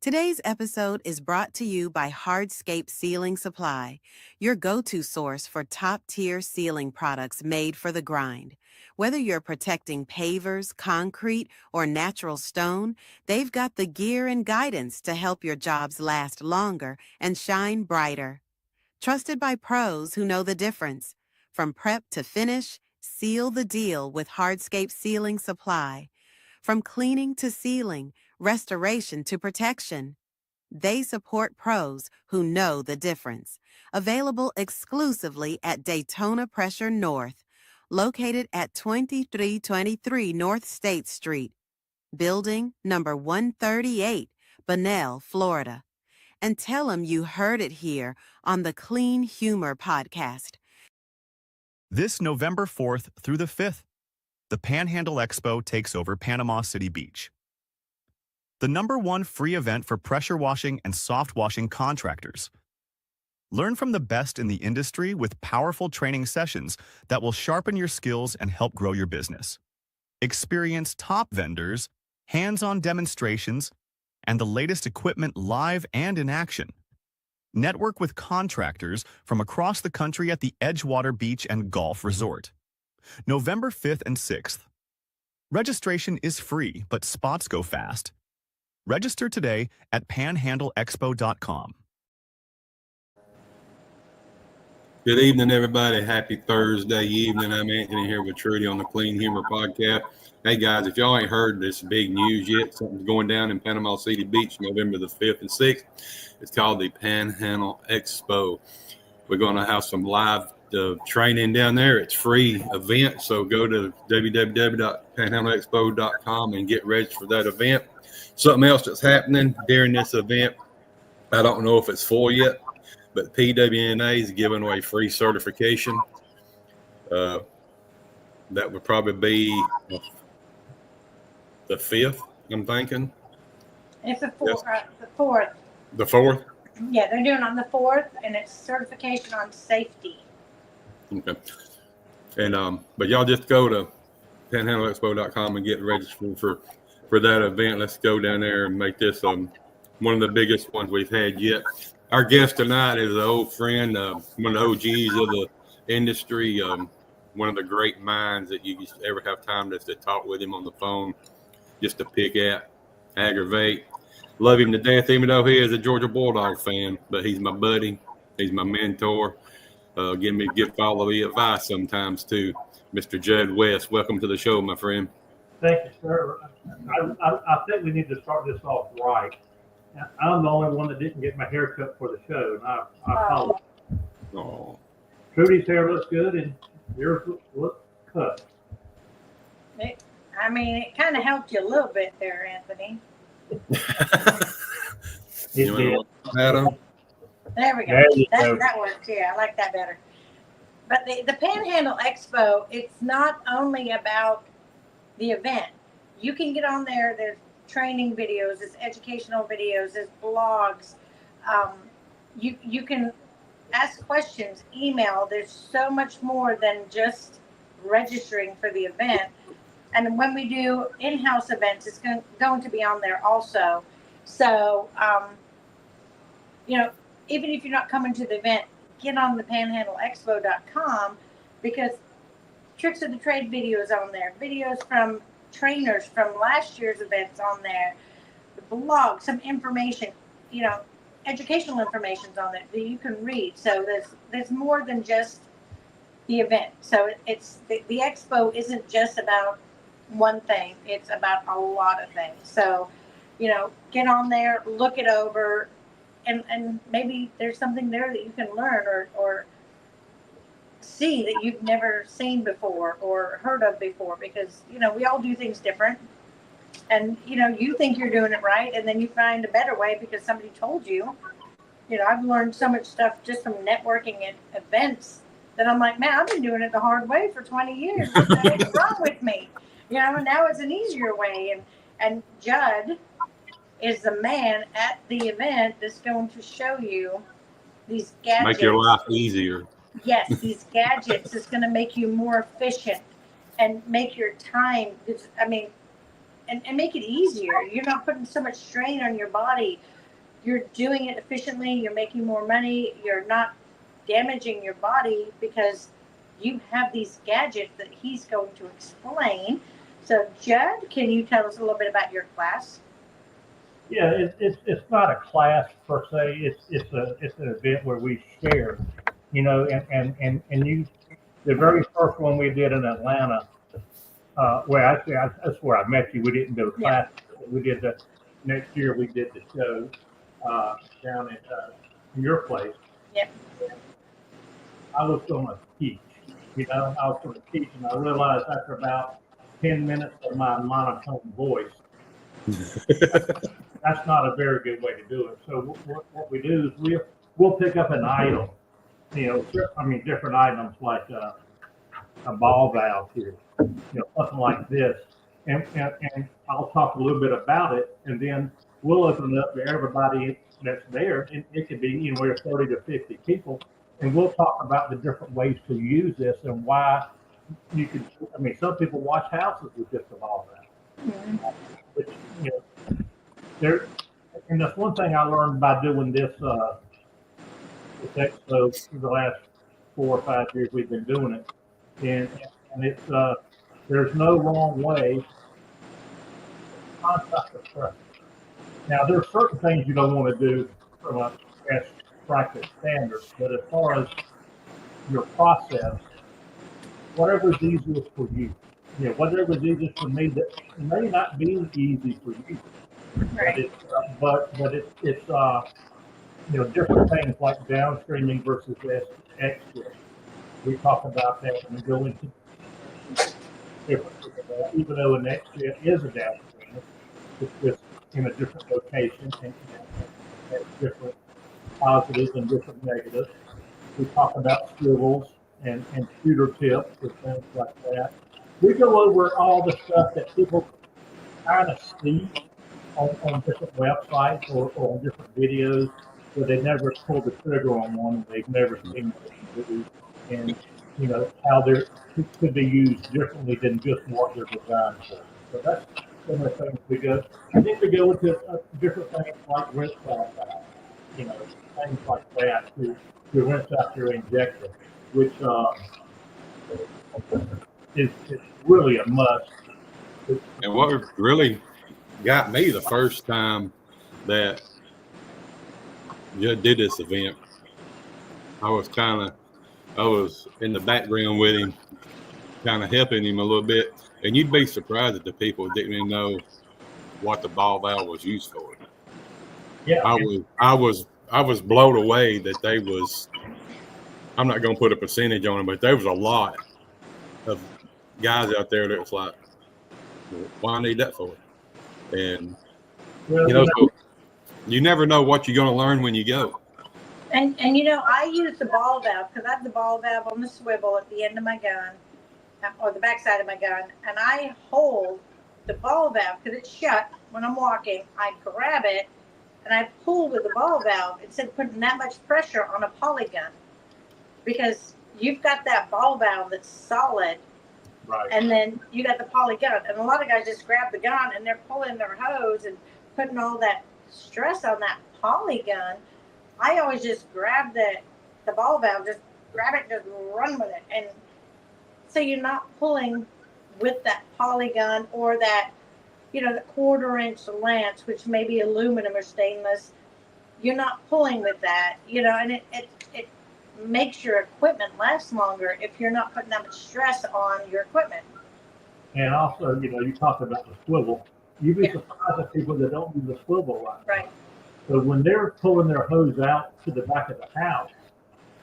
Today's episode is brought to you by Hardscape Ceiling Supply, your go-to source for top-tier ceiling products made for the grind. Whether you're protecting pavers, concrete, or natural stone, they've got the gear and guidance to help your jobs last longer and shine brighter. Trusted by pros who know the difference. From prep to finish, seal the deal with Hardscape Ceiling Supply. From cleaning to sealing, restoration to protection. They support pros who know the difference. Available exclusively at Daytona Pressure North, located at 2323 North State Street, building number 138, Bunnell, Florida. And tell them you heard it here on the Clean Humor Podcast. This November 4th through the 5th, the Panhandle Expo takes over Panama City Beach. The #1 free event for pressure washing and soft washing contractors. Learn from the best in the industry with powerful training sessions that will sharpen your skills and help grow your business. Experience top vendors, hands-on demonstrations, and the latest equipment live and in action. Network with contractors from across the country at the Edgewater Beach and Golf Resort. November 5th and 6th. Registration is free, but spots go fast. Register today at panhandleexpo.com. Good evening, everybody. Happy Thursday evening. I'm Anthony here with Trudy on the Clean Humor Podcast. Hey, guys, if y'all ain't heard this big news yet, something's going down in Panama City Beach, November the 5th and 6th. It's called the Panhandle Expo. We're going to have some live training down there. It's free event, so go to www.panhandleexpo.com and get registered for that event. Something else that's happening during this event, I don't know if it's full yet, but PWNA is giving away free certification. That would probably be the 5th, I'm thinking. It's the 4th. The 4th. The 4th? Yeah, they're doing it on the 4th, and it's certification on safety. Okay. And but y'all just go to panhandleexpo.com and get registered for that event. Let's go down there and make this one of the biggest ones we've had yet. Our guest tonight is an old friend, one of the OGs of the industry, one of the great minds that you just ever have time to talk with him on the phone, just to pick at, aggravate. Love him to death, even though he is a Georgia Bulldog fan, but he's my buddy. He's my mentor. Give me good quality advice sometimes too. Mr. Jud West, welcome to the show, my friend. Thank you, sir. I think we need to start this off right. I'm the only one that didn't get my hair cut for the show, and I apologize. Oh. Trudy's hair looks good, and yours looks cut. It kind of helped you a little bit there, Anthony. It did. Adam? There we go. That works. Yeah, I like that better. But the Panhandle Expo, it's not only about the event. You can get on there. There's training videos, there's educational videos, there's blogs. You can ask questions, email. There's so much more than just registering for the event. And when we do in-house events, it's going to be on there also. So, even if you're not coming to the event, get on the panhandleexpo.com, because Tricks of the Trade videos on there, videos from trainers from last year's events on there, the blog, some information, educational information's on there that you can read. So there's more than just the event. So it's the expo isn't just about one thing. It's about a lot of things. So, get on there, look it over, and maybe there's something there that you can learn or see that you've never seen before or heard of before, because we all do things different, and you think you're doing it right, and then you find a better way because somebody told you. I've learned so much stuff just from networking at events that I'm like, man, I've been doing it the hard way for 20 years. What's wrong with me? And now it's an easier way, and Jud is the man at the event that's going to show you these gadgets. Make your life easier. Yes, these gadgets is going to make you more efficient and make your time, and make it easier. You're not putting so much strain on your body you're doing it efficiently, you're making more money, you're not damaging your body because you have these gadgets that he's going to explain. So, Judd, can you tell us a little bit about your class? Yeah, it's not a class per se. It's an event where we share, you know, and you, the very first one we did in Atlanta, well, actually, that's where I met you. We didn't do a class. We did the next year. We did the show down at your place. Yep. I was going to teach, you know, I was going to teach, and I realized after about 10 minutes of my monotone voice, that's not a very good way to do it. So what we do is we'll pick up an item, you know, different items like a ball valve here, you know, something like this, and I'll talk a little bit about it, and then we'll open it up to everybody that's there, and it could be anywhere 30 to 50 people, and we'll talk about the different ways to use this and why you can. I mean, some people watch houses with just a ball valve, which, you know, there, and that's one thing I learned by doing this expo for the last 4 or 5 years we've been doing it, and it's there's no wrong way to contact the press. Now there's certain things you don't want to do from a best practice standard, but as far as your process, whatever is easiest for you, you know, whatever is easiest for me, that may not be easy for you. Right. But it's you know, different things like downstreaming versus extra. We talk about that when we go into different, even though an extra is a downstream, it's just in a different location and has different positives and different negatives. We talk about swivels and shooter tips and things like that. We go over all the stuff that people kind of see on different websites or on different videos where they never pulled the trigger on one and they've never seen what do, and you know how they could be used differently than just what they're designed for. So that's some of the things we go. I think we go into different things like rinse out, you know, things like that to rinse out your injector, which is really a must. And what really got me the first time that Judd did this event, I was in the background with him, kind of helping him a little bit. And you'd be surprised that the people didn't even know what the ball valve was used for. Yeah, I was blown away that they was. I'm not going to put a percentage on it, but there was a lot of guys out there that was like, well, "Why I need that for?" And well, you know, so you never know what you're going to learn when you go. And you know, I use the ball valve because I have the ball valve on the swivel at the end of my gun, or the backside of my gun, and I hold the ball valve because it's shut when I'm walking. I grab it and I pull with the ball valve instead of putting that much pressure on a polygun, because you've got that ball valve that's solid, right. And then you got the polygun, and a lot of guys just grab the gun and they're pulling their hose and putting all that stress on that polygun. I always just grab the ball valve, just grab it, just run with it, and so you're not pulling with that polygun or that, you know, the 1/4-inch lance, which may be aluminum or stainless. You're not pulling with that, you know, and it makes your equipment last longer if you're not putting that much stress on your equipment. And also, you know, you talked about the swivel. You'd be surprised at people that don't use the swivel right. Right. So when they're pulling their hose out to the back of the house,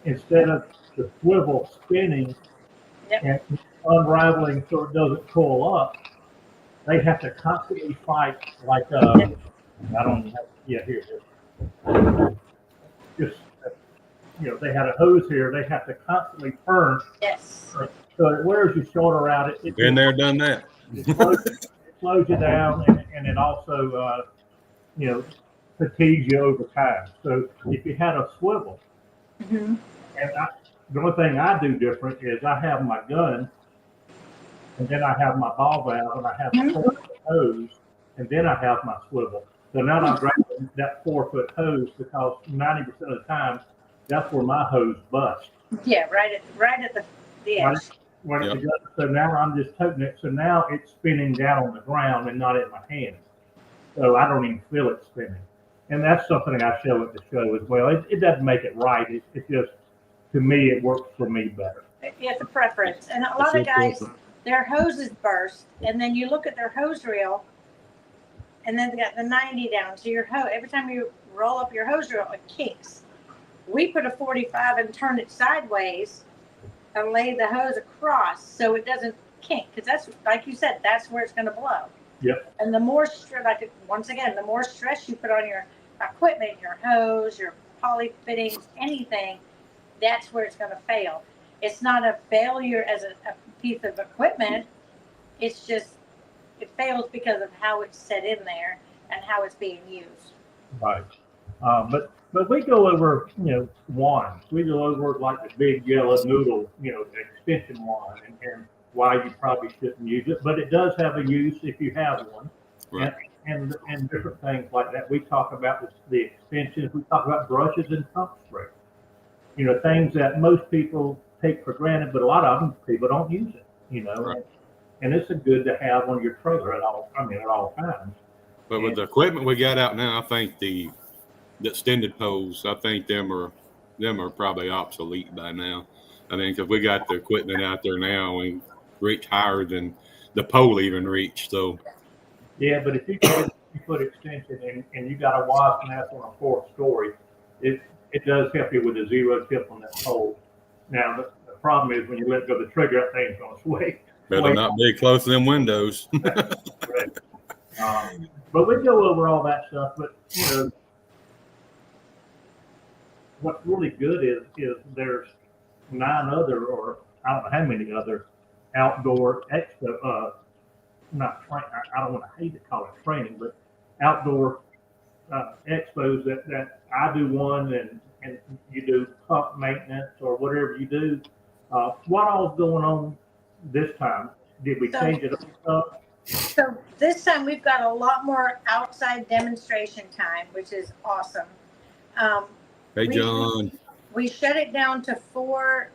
instead of the swivel spinning and unraveling so it doesn't pull up, they have to constantly fight like I don't have, yeah, here. Just you know, they had a hose here. They have to constantly turn. Yes. So it wears your shoulder out. Been there, done that. It slows you down, and it also, you know, fatigues you over time. So if you had a swivel, and the only thing I do different is I have my gun, and then I have my ball valve, and I have the hose, and then I have my swivel. So now I'm grabbing that 4-foot hose because 90% of the time, that's where my hose busts. Yeah, right at the Right. edge. When Yep. it goes, so now I'm just toting it. So now it's spinning down on the ground and not in my hand. So I don't even feel it spinning. And that's something I show at the show as well. It doesn't make it right. It just, to me, it works for me better. It's a preference. And a lot of guys, their hoses burst, and then you look at their hose reel, and then they got the 90 down. So your hose, every time you roll up your hose reel, it kinks. We put a 45 and turn it sideways and lay the hose across so it doesn't kink. Because that's, like you said, that's where it's going to blow. Yep. And the more stress, like once again, the more stress you put on your equipment, your hose, your poly fittings, anything, that's where it's going to fail. It's not a failure as a piece of equipment. It's just, it fails because of how it's set in there and how it's being used. Right. But we go over, wands. We go over like the big yellow noodle, extension wand, and why you probably shouldn't use it. But it does have a use if you have one. Right. And different things like that. We talk about the extensions. We talk about brushes and pump spray. Things that most people take for granted, but a lot of them people don't use it. Right. And it's a good to have on your trailer at all times. But with the equipment we got out now, I think the extended poles, I think them are probably obsolete by now. I mean, because we got the equipment out there now, we reach higher than the pole even reached. So Yeah, but if you put a 50-foot extension and you got a wasp nest on a 4th story, it does help you with a zero tip on that pole. Now the problem is when you let go of the trigger, that thing's going to sway. better not be close to them windows. Right. But we go over all that stuff. But what's really good is there's 9 other, or I don't know how many other outdoor expo. Not train. I don't want to hate to call it training, but outdoor expos that I do one and you do pump maintenance or whatever you do. What all's going on this time? Did we change it up? So this time we've got a lot more outside demonstration time, which is awesome. Hey, John. We shut it down to 4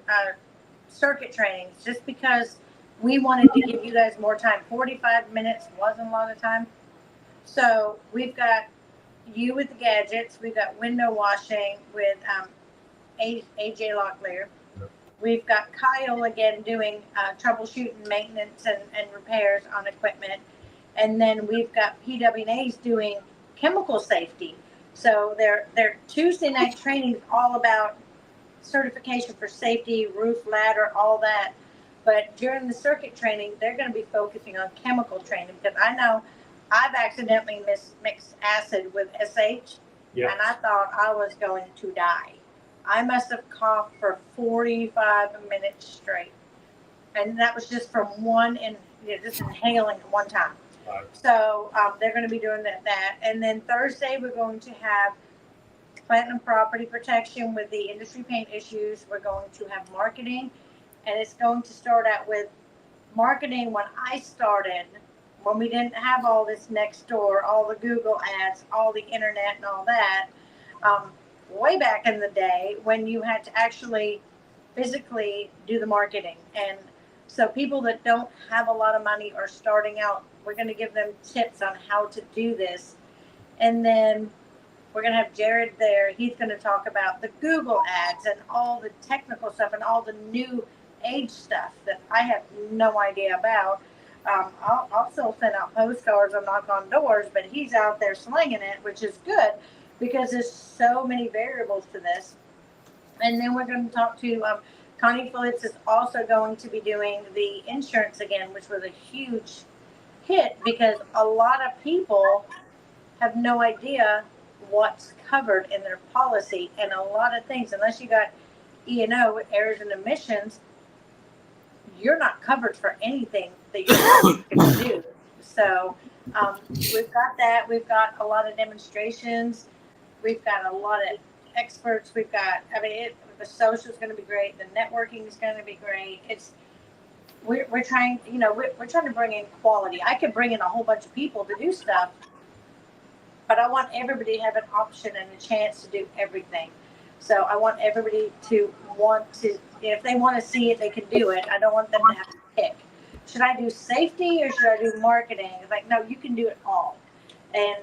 circuit trainings just because we wanted to give you guys more time. 45 minutes wasn't a lot of time. So we've got you with the gadgets. We've got window washing with AJ Locklear. We've got Kyle again doing troubleshooting, maintenance, and repairs on equipment. And then we've got PW&A's doing chemical safety. So their Tuesday night training is all about certification for safety, roof ladder, all that. But during the circuit training, they're going to be focusing on chemical training because I know I've accidentally mixed acid with SH, Yeah. and I thought I was going to die. I must have coughed for 45 minutes straight, and that was just from just inhaling at one time. Right. So they're going to be doing that. And then Thursday, we're going to have platinum property protection with the industry paint issues. We're going to have marketing, and it's going to start out with marketing when I started, when we didn't have all this next door, all the Google ads, all the internet and all that. Way back in the day when you had to actually physically do the marketing. And so people that don't have a lot of money or starting out, we're going to give them tips on how to do this. And then we're going to have Jared there. He's going to talk about the Google ads and all the technical stuff and all the new age stuff that I have no idea about. I'll still send out postcards and knock on doors, but he's out there slinging it, which is good because there's so many variables to this. And then we're going to talk to Connie Phillips is also going to be doing the insurance again, which was a huge hit because a lot of people have no idea what's covered in their policy, and a lot of things, unless you got E&O, errors and emissions, you're not covered for anything that you're going to do. So we've got that. We've got a lot of demonstrations. We've got a lot of experts. We've got, the social is going to be great. The networking is going to be great. We're trying, we're trying to bring in quality. I could bring in a whole bunch of people to do stuff, but I want everybody to have an option and a chance to do everything. So I want everybody to want to, if they want to see it, they can do it. I don't want them to have to pick. Should I do safety or should I do marketing? It's like, no, you can do it all. And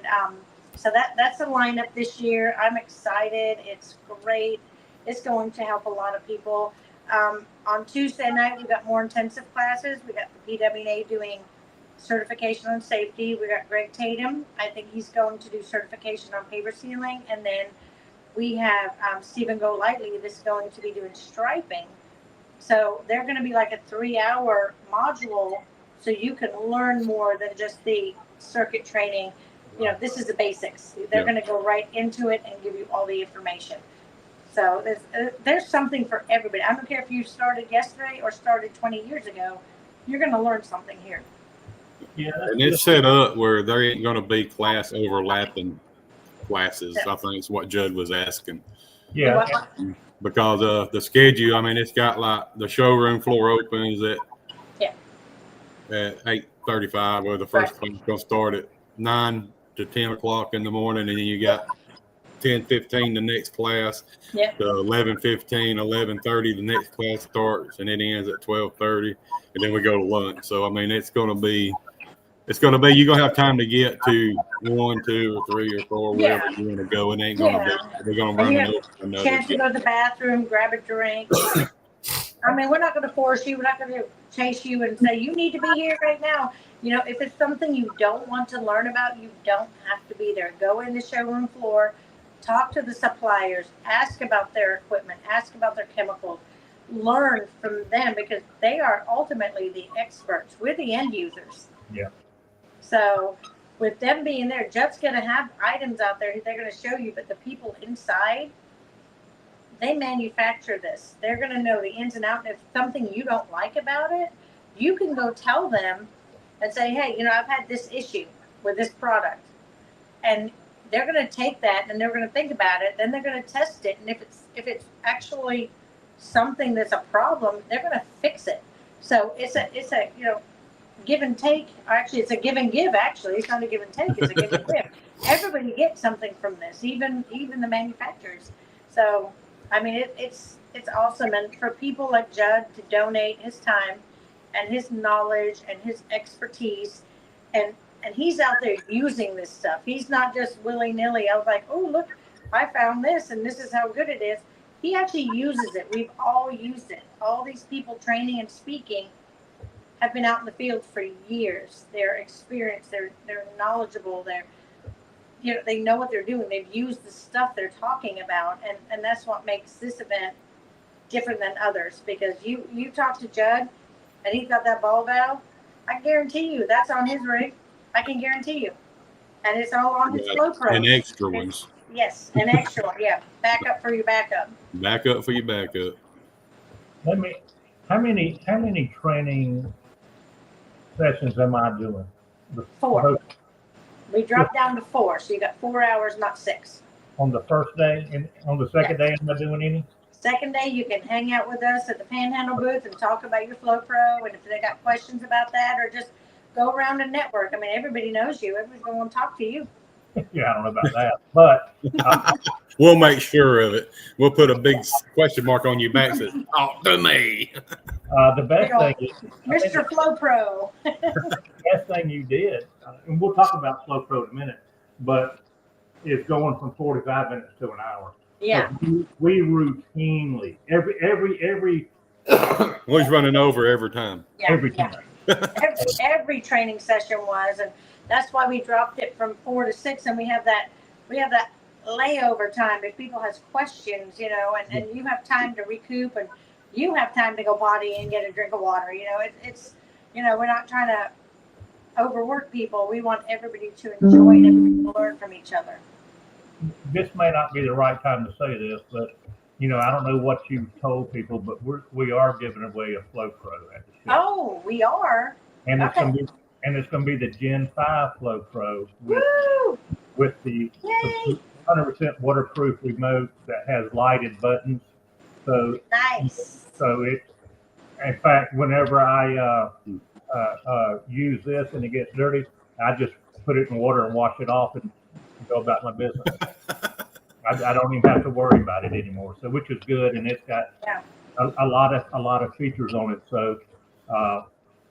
so that's the lineup this year. I'm excited. It's great. It's going to help a lot of people. On Tuesday night, we got more intensive classes. We got the PWA doing certification on safety. We got Greg Tatum. I think he's going to do certification on paver sealing. And then we have Stephen Golightly that's going to be doing striping. So they're going to be like a 3-hour module so you can learn more than just the circuit training. You know, this is the basics. They're going to go right into it and give you all the information. So there's something for everybody. I don't care if you started yesterday or started 20 years ago. You're going to learn something here. Yeah, And it's set up where there ain't going to be class overlapping classes. Yeah. I think it's what Jud was asking. yeah, Because the schedule, I mean, it's got like the showroom floor opens at 8:35, where the first class is going to start at 9 to 10 o'clock in the morning, and then you got 10:15 the next class, Yeah. to 11:15, 11:30 the next class starts, and it ends at 12:30, and then we go to lunch. So I mean, it's going to be you're going to have time to get to 1, 2, or 3, or 4, wherever you want to go. It ain't going to be. They're going to run another. Chance to go to the bathroom, grab a drink. I mean, we're not going to force you. We're not going to chase you and say you need to be here right now. You know, if it's something you don't want to learn about, you don't have to be there. Go in the showroom floor, talk to the suppliers, ask about their equipment, ask about their chemicals, learn from them because they are ultimately the experts. We're the end users. Yeah. So with them being there, Jeff's going to have items out there they're going to show you, but the people inside, they manufacture this. They're going to know the ins and outs. If something you don't like about it, you can go tell them and say, hey, you know, I've had this issue with this product. And they're going to take that and they're going to think about it. Then they're going to test it. And if it's actually something that's a problem, they're going to fix it. So it's a you know, give and take. Actually, it's a give and give. Actually, it's not a give and take. It's a give and give. Everybody gets something from this, even the manufacturers. So, I mean, it's awesome. And for people like Jud to donate his time and his knowledge and his expertise, and he's out there using this stuff. He's not just willy nilly. I was like, oh look, I found this, and this is how good it is. He actually uses it. We've all used it. All these people training and speaking have been out in the field for years. They're experienced. They're knowledgeable. They know what they're doing. They've used the stuff they're talking about, and that's what makes this event different than others. Because you talk to Jud, and he got that ball valve. I guarantee you that's on his rig. I can guarantee you, and it's all on his flow pro. And extra ones. Yes, an extra one. Yeah, backup for your backup. Backup for your backup. How many training sessions am I doing? 4. We dropped down to 4, so you got 4 hours, not 6. On the first day, and on the second day, am I doing any? Second day, you can hang out with us at the Panhandle booth and talk about your Flow Pro, and if they got questions about that, or just go around and network. I mean, everybody knows you. Everybody's going to want to talk to you. Yeah, I don't know about that, but We'll make sure of it. We'll put a big question mark on your back that says, talk to me. the best thing is Mr. Flow Pro. the best thing you did, and we'll talk about Flow Pro in a minute, but it's going from 45 minutes to an hour. Yeah. So we routinely every We're running over every time. Yeah. every time. Every training session was, and that's why we dropped it from 4 to 6, and we have that layover time if people has questions, you know, and you have time to recoup, and you have time to go potty and get a drink of water. You know, it's you know, we're not trying to overwork people. We want everybody to enjoy and everybody to learn from each other. This may not be the right time to say this, but you know, I don't know what you've told people, but we are giving away a Flow Pro at the show. Oh, we are. And it's Okay. going to be the Gen 5 Flow Pro Woo! with the Yay! 100% waterproof remote that has lighted buttons. So Nice. it, in fact, whenever I use this and it gets dirty, I just put it in water and wash it off and go about my business. I don't even have to worry about it anymore. So, which is good, and it's got a lot of features on it. So,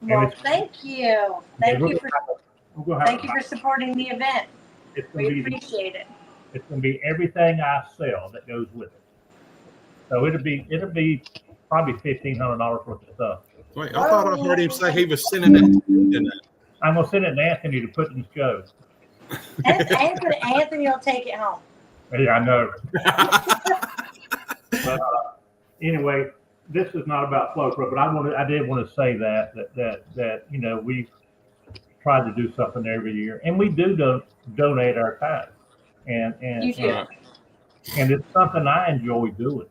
and Well, it's thank you. Thank you for supporting the event. We appreciate it. It's going to be everything I sell that goes with it. So it'll be probably $1,500 worth of stuff. Wait, I thought I heard him say he was sending it. I'm gonna send it to Anthony to put in the show. Anthony will take it home. Yeah, I know. But anyway, this is not about FlowPro, but I did want to say that we try to do something every year, and we do donate our time, and it's something I enjoy doing,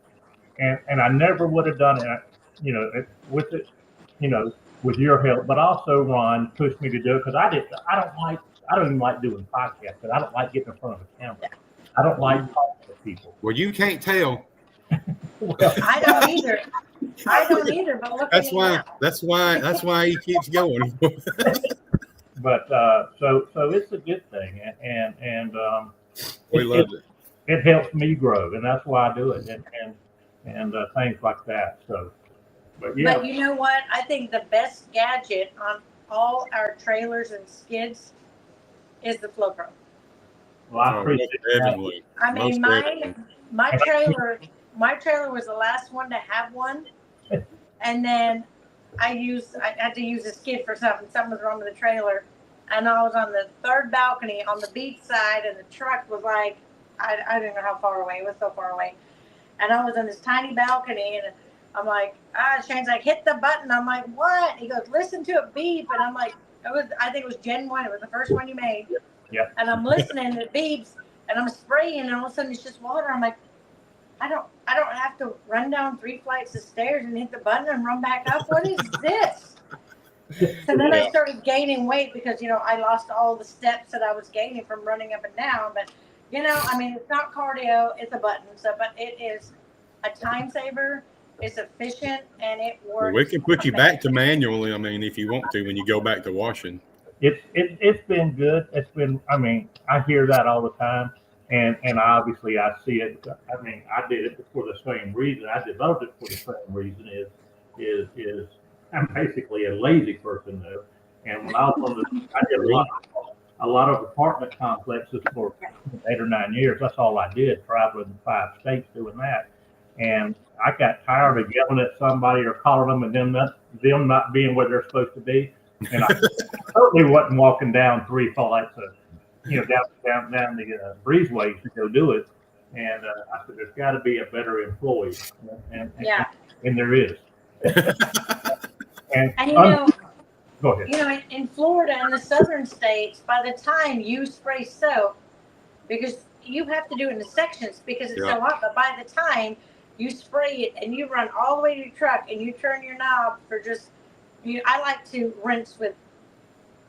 and I never would have done it, with it, with your help, but also Ron pushed me to do it because I don't even like doing podcasts because I don't like getting in front of a camera. I don't like talking to people. Well, you can't tell. I don't either. But look That's at me why. now. That's why he keeps going. But so it's a good thing, and We love it. It helps me grow, and that's why I do it, and things like that. So, but yeah. But you know what? I think the best gadget on all our trailers and skids is the FlowPro. Well, I appreciate that. I mean, my trailer was the last one to have one, and then I had to use a skid for something. Something was wrong with the trailer, and I was on the third balcony on the beach side, and the truck was like, I don't know how far away. It was so far away, and I was on this tiny balcony, and I'm like, Shane's like, hit the button. I'm like, what? He goes, listen to it beep, and I'm like, I think it was Gen 1. It was the first one you made. Yeah. And I'm listening, it beeps, and I'm spraying, and all of a sudden it's just water. I'm like, I don't have to run down 3 flights of stairs and hit the button and run back up. What is this? So then I started gaining weight because, I lost all the steps that I was gaining from running up and down. But, I mean, it's not cardio, it's a button. So, but it is a time saver. It's efficient, and it works. We can put you back to manually. I mean, if you want to, when you go back to washing. It's been good. It's been. I mean, I hear that all the time, and obviously I see it. I mean, I did it for the same reason. I developed it for the same reason. Is I'm basically a lazy person though, and when I was I did a lot of apartment complexes for 8 or 9 years. That's all I did, traveling in 5 states doing that. And I got tired of yelling at somebody or calling them and them not being where they're supposed to be. And I certainly wasn't walking down 3 flights of, down the breezeways to go do it. And I said, there's got to be a better employee. And there is. and go ahead. In Florida and the southern states, by the time you spray soap, because you have to do it in sections because it's so hot, but by the time you spray it and you run all the way to your truck and you turn your knob for just, I like to rinse with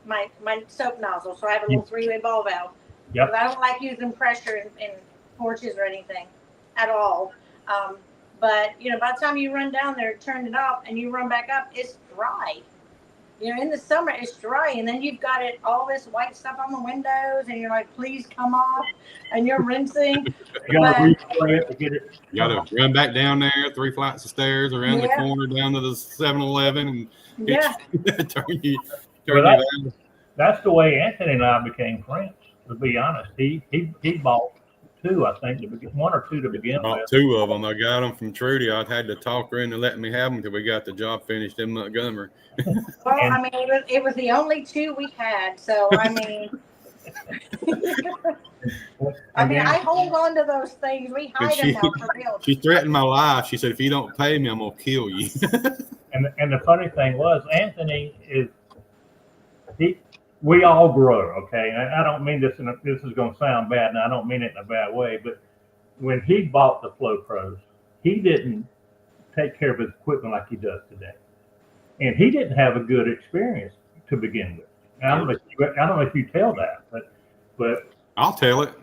my soap nozzle. So I have a little 3-way ball valve. Yep. I don't like using pressure in porches or anything at all. But, by the time you run down there, turn it off and you run back up, it's dry. In the summer, it's dry, and then you've got all this white stuff on the windows, and you're like, please come off, and you're rinsing. You gotta run back down there, 3 flights of stairs, around the corner, down to the 7-Eleven, and turn you down. That's the way Anthony and I became friends, to be honest. He bought 2, I think, 1 or 2 to begin with. 2 of them. I got them from Trudy. I had to talk her into letting me have them until we got the job finished in Montgomery. Well, I mean, it was the only 2 we had. So, I mean, I hold on to those things. We hide them now for real. She threatened my life. She said, if you don't pay me, I'm going to kill you. and the funny thing was, Anthony we all grow, okay? And I don't mean this, this is going to sound bad, and I don't mean it in a bad way, but when he bought the FlowPros, he didn't take care of his equipment like he does today. And he didn't have a good experience to begin with. And I don't know if you tell that, but I'll tell it.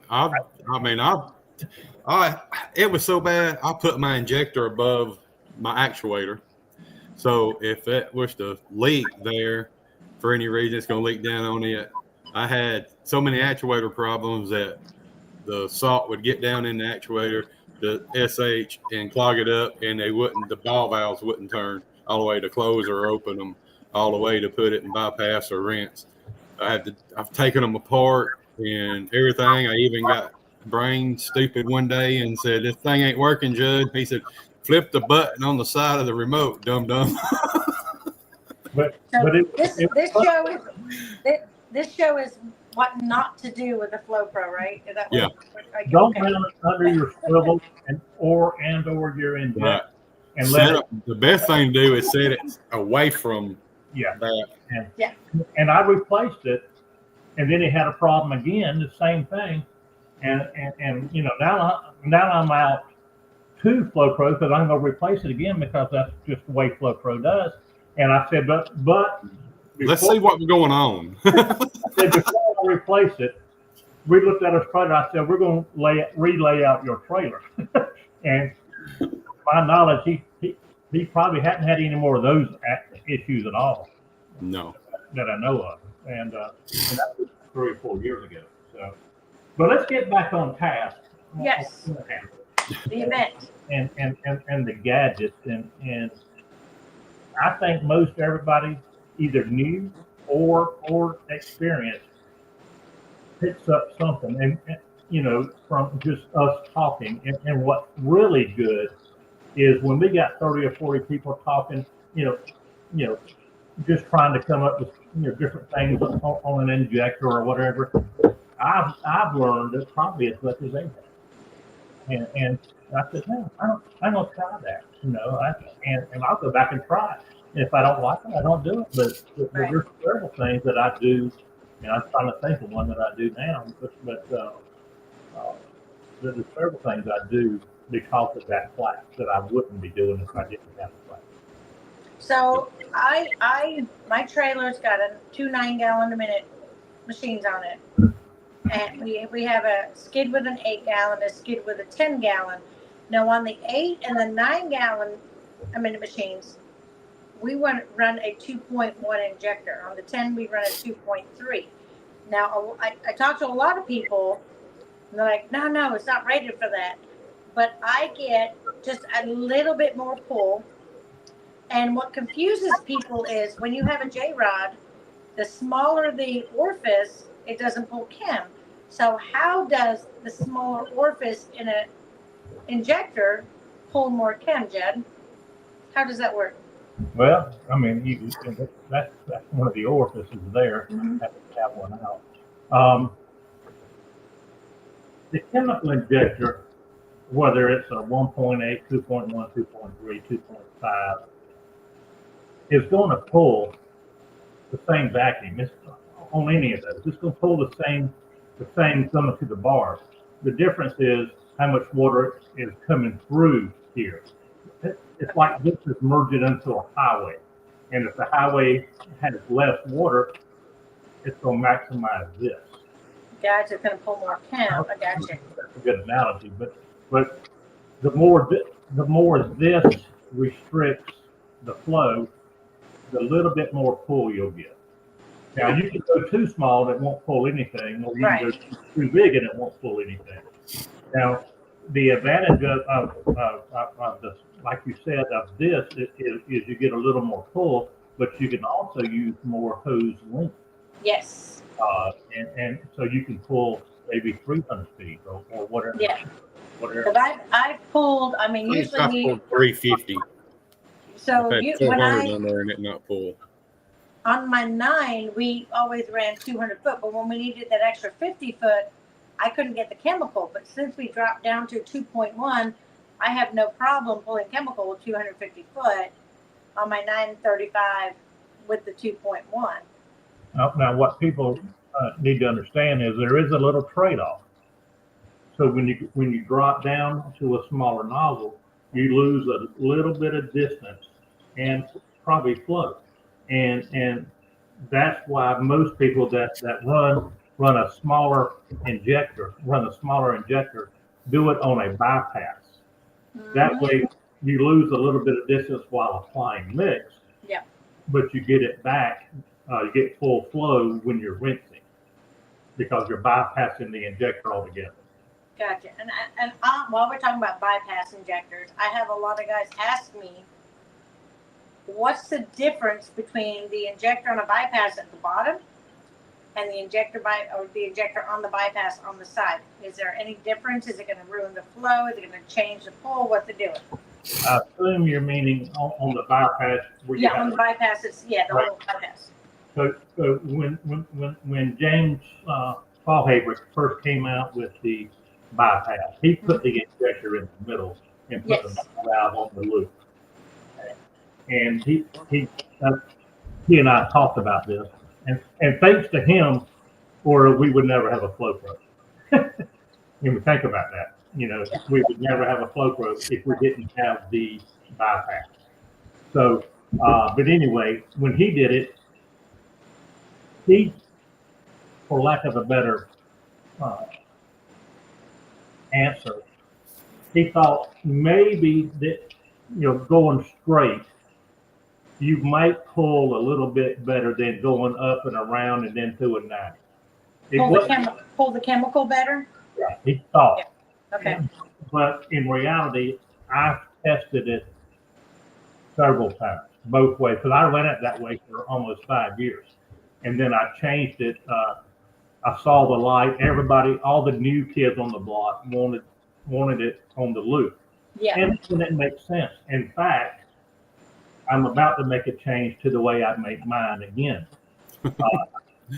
It was so bad, I put my injector above my actuator. So if it was to leak there, for any reason, it's going to leak down on it. I had so many actuator problems that the salt would get down in the actuator, the SH, and clog it up, and the ball valves wouldn't turn all the way to close or open them all the way to put it in bypass or rinse. I've taken them apart and everything. I even got brain stupid one day and said, "This thing ain't working, Jud." He said, "Flip the button on the side of the remote, dum dum." But So it, this show is what not to do with the Flow Pro, right? Is that Yeah. don't mount it under your swivel or your injector. Right. And let it, The best thing to do is set it away from yeah. that. And I replaced it, and then it had a problem again, the same thing. And you know, now I'm out to Flow Pro because I'm going to replace it again because that's just the way Flow Pro does. And I said, but let's see what's going on. I said, before I replace it, we looked at his trailer. I said, we're going to relay out your trailer. And my knowledge, he probably hadn't had any more of those issues at all. No. That I know of. And that was 3 or 4 years ago. So, but let's get back on task. Yes. The event. And the gadgets. And I think most everybody, either new or experienced, picks up something. And you know, from just us talking. And what's really good is when we got 30 or 40 people talking, you know, just trying to come up with different things on an injector or whatever. I've learned it probably as much as they have. And I said, no, I'm gonna try that. You know, and I'll go back and try it. And if I don't like it, I don't do it. But there's several things that I do, and I'm trying to think of one that I do now. But there's several things I do because of that class that I wouldn't be doing if I didn't have the class. So my trailer's got a 2 9-gallon a minute machines on it, and we have a skid with an 8-gallon, a skid with a 10-gallon. Now on the 8 and the 9-gallon a minute machines, we run a 2.1 injector. On the 10, we run a 2.3. Now I talked to a lot of people, and they're like, no, it's not rated for that. But I get just a little bit more pull. And what confuses people is when you have a J-rod, the smaller the orifice, it doesn't pull chem. So how does the smaller orifice in an injector pull more chem, Jud? How does that work? Well, I mean, that's one of the orifices there. Mm-hmm. Have to have one out. The chemical injector, whether it's a 1.8, 2.1, 2.3, 2.5, is going to pull the same vacuum. It's on any of those. It's going to pull the same coming to the bars. The difference is how much water is coming through here. It's like this is merging into a highway. And if the highway has less water, it's going to maximize this. Gotcha, it's going to pull more chem. I gotcha. That's a good analogy. But the more this restricts the flow, the little bit more pull you'll get. Now you can go too small and it won't pull anything, or you can go too big and it won't pull anything. Now the advantage of this, like you said, of this is you get a little more pull, but you can also use more hose length. Yes. And so you can pull maybe 300 feet or whatever. Yeah. Whatever. But I've pulled. I mean, usually I pulled 350. So I've had 400 on there and it not pull. On my 9, we always ran 200 foot, but when we needed that extra 50 foot, I couldn't get the chemical. But since we dropped down to 2.1, I have no problem pulling chemical with 250 foot on my 935 with the 2.1. Now, what people need to understand is there is a little trade-off. So when you drop down to a smaller nozzle, you lose a little bit of distance and probably flow. And that's why most people that run a smaller injector, do it on a bypass. Mm-hmm. That way you lose a little bit of distance while applying mix. Yeah. But you get it back, you get full flow when you're rinsing because you're bypassing the injector altogether. Gotcha. And while we're talking about bypass injectors, I have a lot of guys ask me, what's the difference between the injector on a bypass at the bottom and the injector on the bypass on the side? Is there any difference? Is it going to ruin the flow? Is it going to change the pull? What's it doing? I assume you're meaning on the bypass where you on the bypass. It's the right. whole bypass. So when James Fallhaber first came out with the bypass, he put the injector in the middle and put the valve on the loop. And he and I talked about this, and thanks to him, or we would never have a flow probe. When we think about that, we would never have a flow probe if we didn't have the bypass. So, but anyway, when he did it, he, for lack of a better answer, he thought maybe that going straight, you might pull a little bit better than going up and around and then to a 90. Pull the chemical better? Yeah, he thought. Yeah. Okay. But in reality, I've tested it several times, both ways, because I ran it that way for almost 5 years. And then I changed it. I saw the light. Everybody, all the new kids on the block wanted it on the loop. Yeah. And it makes sense. In fact, I'm about to make a change to the way I make mine again.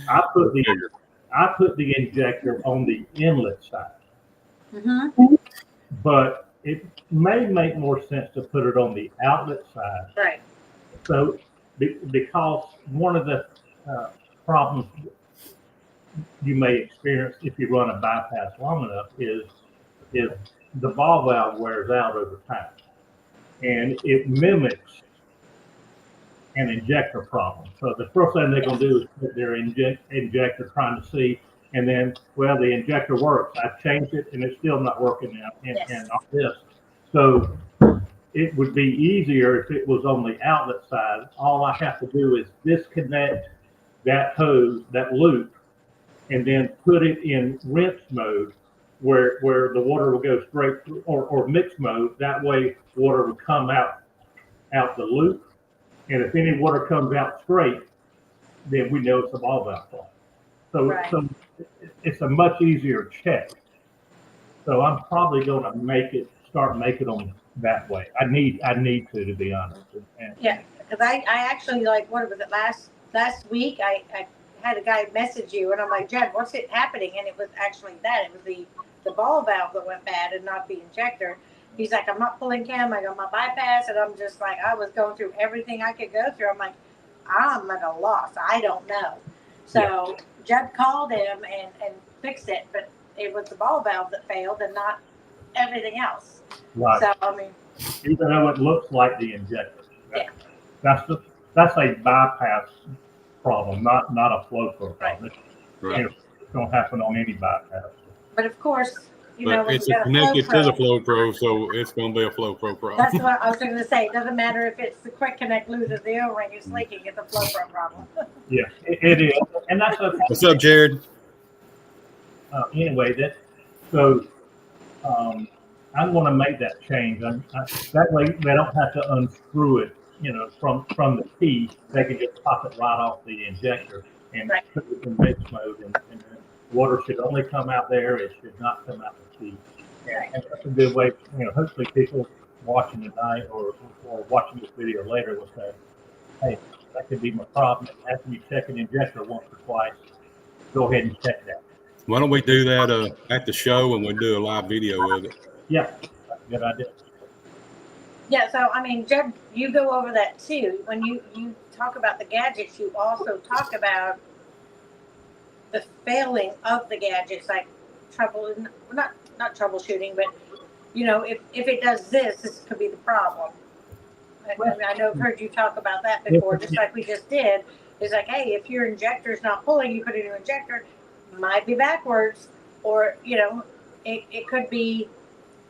I put the injector on the inlet side. Mm-hmm. But it may make more sense to put it on the outlet side. Right. So because one of the problems you may experience if you run a bypass long enough is the ball valve wears out over time, and it mimics an injector problem. So the first thing they're going to do is put their injector trying to see, and then, well, the injector works. I've changed it, and it's still not working now, and all this. So it would be easier if it was on the outlet side. All I have to do is disconnect that hose, that loop, and then put it in rinse mode, where the water will go straight through, or mix mode. That way, water will come out the loop. And if any water comes out straight, then we know it's a ball valve fault. So it's a much easier check. So I'm probably going to start making them that way. I need to be honest. Yeah, because I actually, like, what was it, last week I had a guy message you, and I'm like, Jud, what's it happening? And it was actually that. It was the ball valve that went bad and not the injector. He's like, I'm not pulling chem. I got my bypass. And I'm just like, I was going through everything I could go through. I'm like, I'm at a loss. I don't know. So Jud called him and fixed it. But it was the ball valve that failed and not everything else. Right. So, I mean. Even though it looks like the injector. That's a bypass problem, not a flow problem. Right. It's going to happen on any bypass. But of course, it's connected to the Flow Pro, so it's going to be a Flow Pro problem. That's what I was going to say. It doesn't matter if it's the quick connect loses the O-ring, it's leaking. It's a Flow Pro problem. Yeah, it is, and that's okay. What's up, Jared? Anyway, I'm going to make that change. That way they don't have to unscrew it, from the key. They can just pop it right off the injector and put it in mix mode, and water should only come out there. It should not come out the key. And that's a good way. Hopefully people watching tonight or watching this video later will say, hey, that could be my problem. After you check an injector once or twice, go ahead and check that. Why don't we do that at the show, and we'll do a live video with it? Yeah, that's a good idea. Yeah, so I mean, Jud, you go over that too. When you talk about the gadgets, you also talk about the failing of the gadgets, like not troubleshooting, but if it does this could be the problem. I know I've heard you talk about that before, just like we just did. It's like, hey, if your injector's not pulling, you put a new injector. Might be backwards, or it could be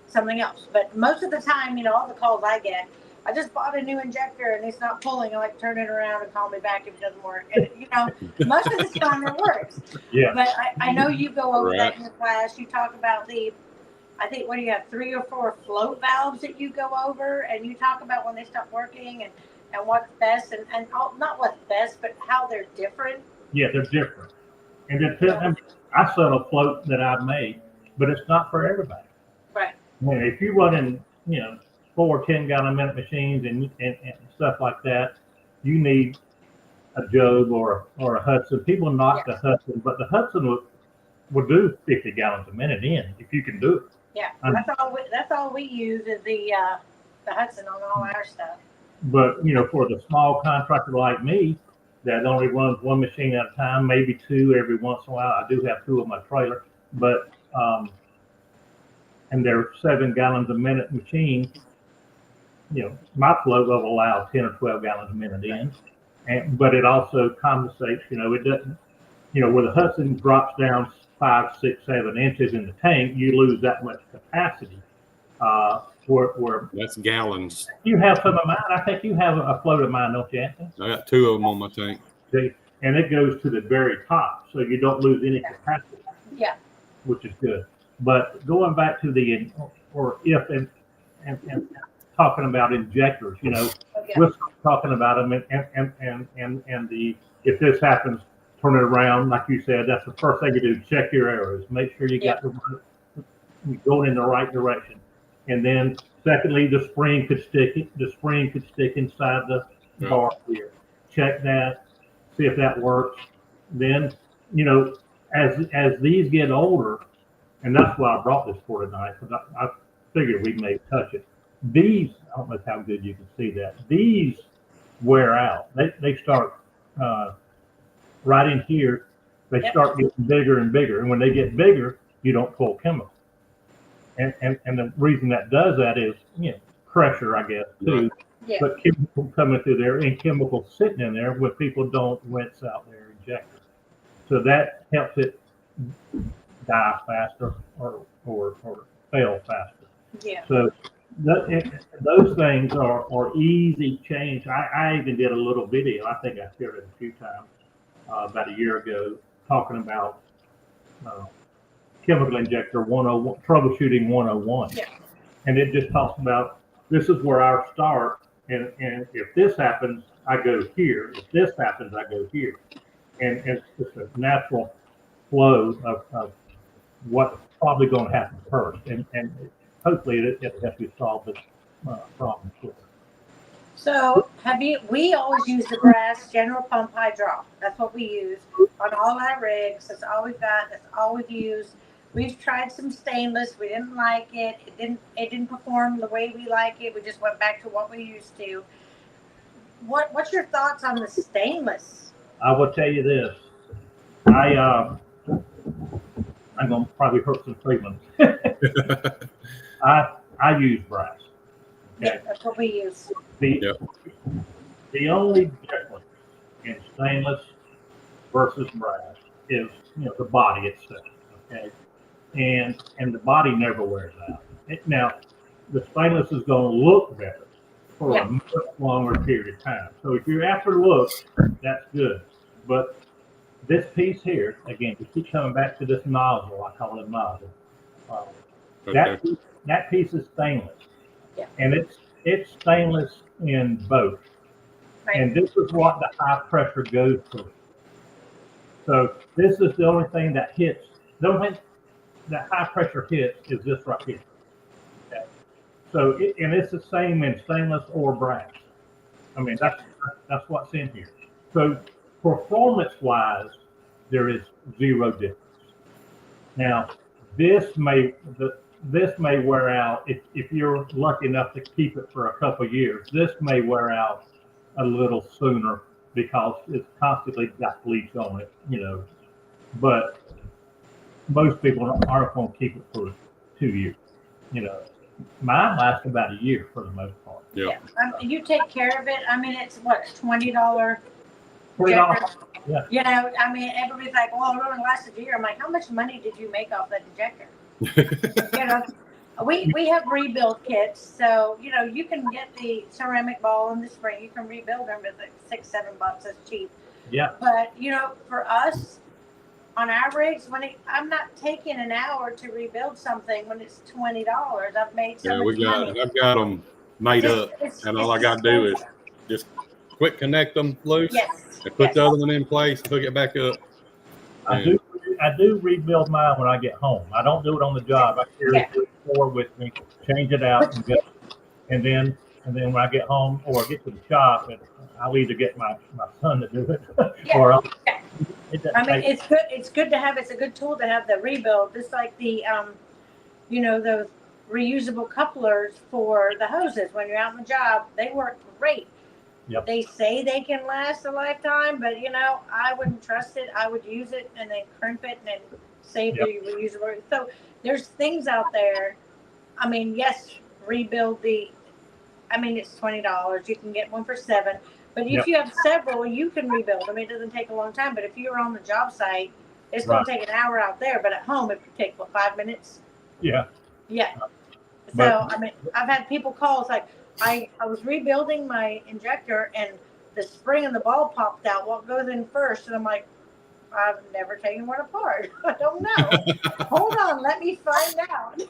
something else. But most of the time, all the calls I get, I just bought a new injector and it's not pulling. I like turn it around and call me back if it doesn't work. And most of the time it works. Yeah. But I know you go over that in your class. You talk about the I think, what do you have, 3 or 4 float valves that you go over and you talk about when they stop working and what's best and not what's best, but how they're different. Yeah, they're different. And then I sell a float that I made, but it's not for everybody. Right. I mean, if you're running, 4 10-gallon-a-minute machines and stuff like that, you need a Jud or a Hudson. People knock the Hudson, but the Hudson will do 50 gallons a minute if you can do it. Yeah, that's all we use is the Hudson on all our stuff. But for the small contractor like me that only runs one machine at a time, maybe 2 every once in a while. I do have 2 on my trailer, but and they're 7 gallons a minute machines. My float will allow 10 or 12 gallons a minute in, but it also compensates. It doesn't. Where the Hudson drops down 5, 6, 7 inches in the tank, you lose that much capacity. Where That's gallons. you have some of mine. I think you have a float of mine, don't you, Anthony? I got 2 of them on my tank. And it goes to the very top, so you don't lose any capacity. Yeah. Which is good. But going back to the and talking about injectors, we're talking about them and the if this happens, turn it around, like you said. That's the first thing you do. Check your arrows. Make sure you got going in the right direction. And then, secondly, the spring could stick. The spring could stick inside the bar here. Check that. See if that works. Then, as these get older, and that's why I brought this for tonight, because I figured we may touch it. These, I don't know how good you can see that. These wear out. They start right in here. They start getting bigger and bigger, and when they get bigger, you don't pull chemical. And the reason that does that is pressure, I guess, too. Yeah. But chemical coming through there and chemical sitting in there when people don't rinse out their injectors. So that helps it die faster or fail faster. Yeah. So those things are easy change. I even did a little video. I think I shared it a few times about a year ago talking about chemical injector 101, troubleshooting 101. Yeah. And it just talks about this is where I start, and if this happens, I go here. If this happens, I go here. And it's just a natural flow of what's probably going to happen first. And hopefully it helps you solve this problem quicker. So we always use the brass general pump hydraulic. That's what we use on all our rigs. That's all we've got. That's all we've used. We've tried some stainless. We didn't like it. It didn't perform the way we like it. We just went back to what we used to. What's your thoughts on the stainless? I will tell you this. I'm gonna probably hurt some feelings. I use brass. Okay. Yeah, that's what we use. The only difference in stainless versus brass is the body itself. Okay. And the body never wears out. Now, the stainless is going to look better for a much longer period of time. So if you're after look, that's good. But this piece here, again, we keep coming back to this nozzle. I call it nozzle. That piece is stainless, and it's stainless in both. Right. And this is what the high pressure goes through. So this is the only thing that hits. The only thing that high pressure hits is this right here. Okay. So and it's the same in stainless or brass. I mean that's what's in here. So performance wise, there is zero difference. Now this may wear out if you're lucky enough to keep it for a couple of years. This may wear out a little sooner because it's constantly got bleach on it, But most people aren't going to keep it for 2 years. Mine lasts about a year for the most part. Yeah. You take care of it. I mean, it's what, $20. Yeah. I mean, everybody's like, "Well, it only lasted a year." I'm like, "How much money did you make off that injector?" We have rebuild kits, so you can get the ceramic ball and the spring. You can rebuild them with like $6-7. That's cheap. Yeah. But for us, on our rigs, I'm not taking an hour to rebuild something when it's $20. I've made so much money. I've got them made up, and all I got to do is just quick connect them loose, Yes. and put the other one in place and hook it back up. I do rebuild mine when I get home. I don't do it on the job. I carry it forward with me, change it out, and then when I get home or get to the shop, I'll either get my son to do it, or it's good to have. It's a good tool to have the rebuild. Just like the those reusable couplers for the hoses when you're out on the job, they work great. Yep. They say they can last a lifetime, but I wouldn't trust it. I would use it and then crimp it and then save the reusable. So there's things out there. I mean, yes, rebuild it's $20. You can get one for $7. But if you have several, you can rebuild. I mean, it doesn't take a long time. But if you're on the job site, it's going to take an hour out there. But at home, it could take 5 minutes. Yeah. Yeah. So I've had people call. It's like I was rebuilding my injector and the spring and the ball popped out. What goes in first? And I'm like, I've never taken one apart. I don't know. Hold on, let me find out.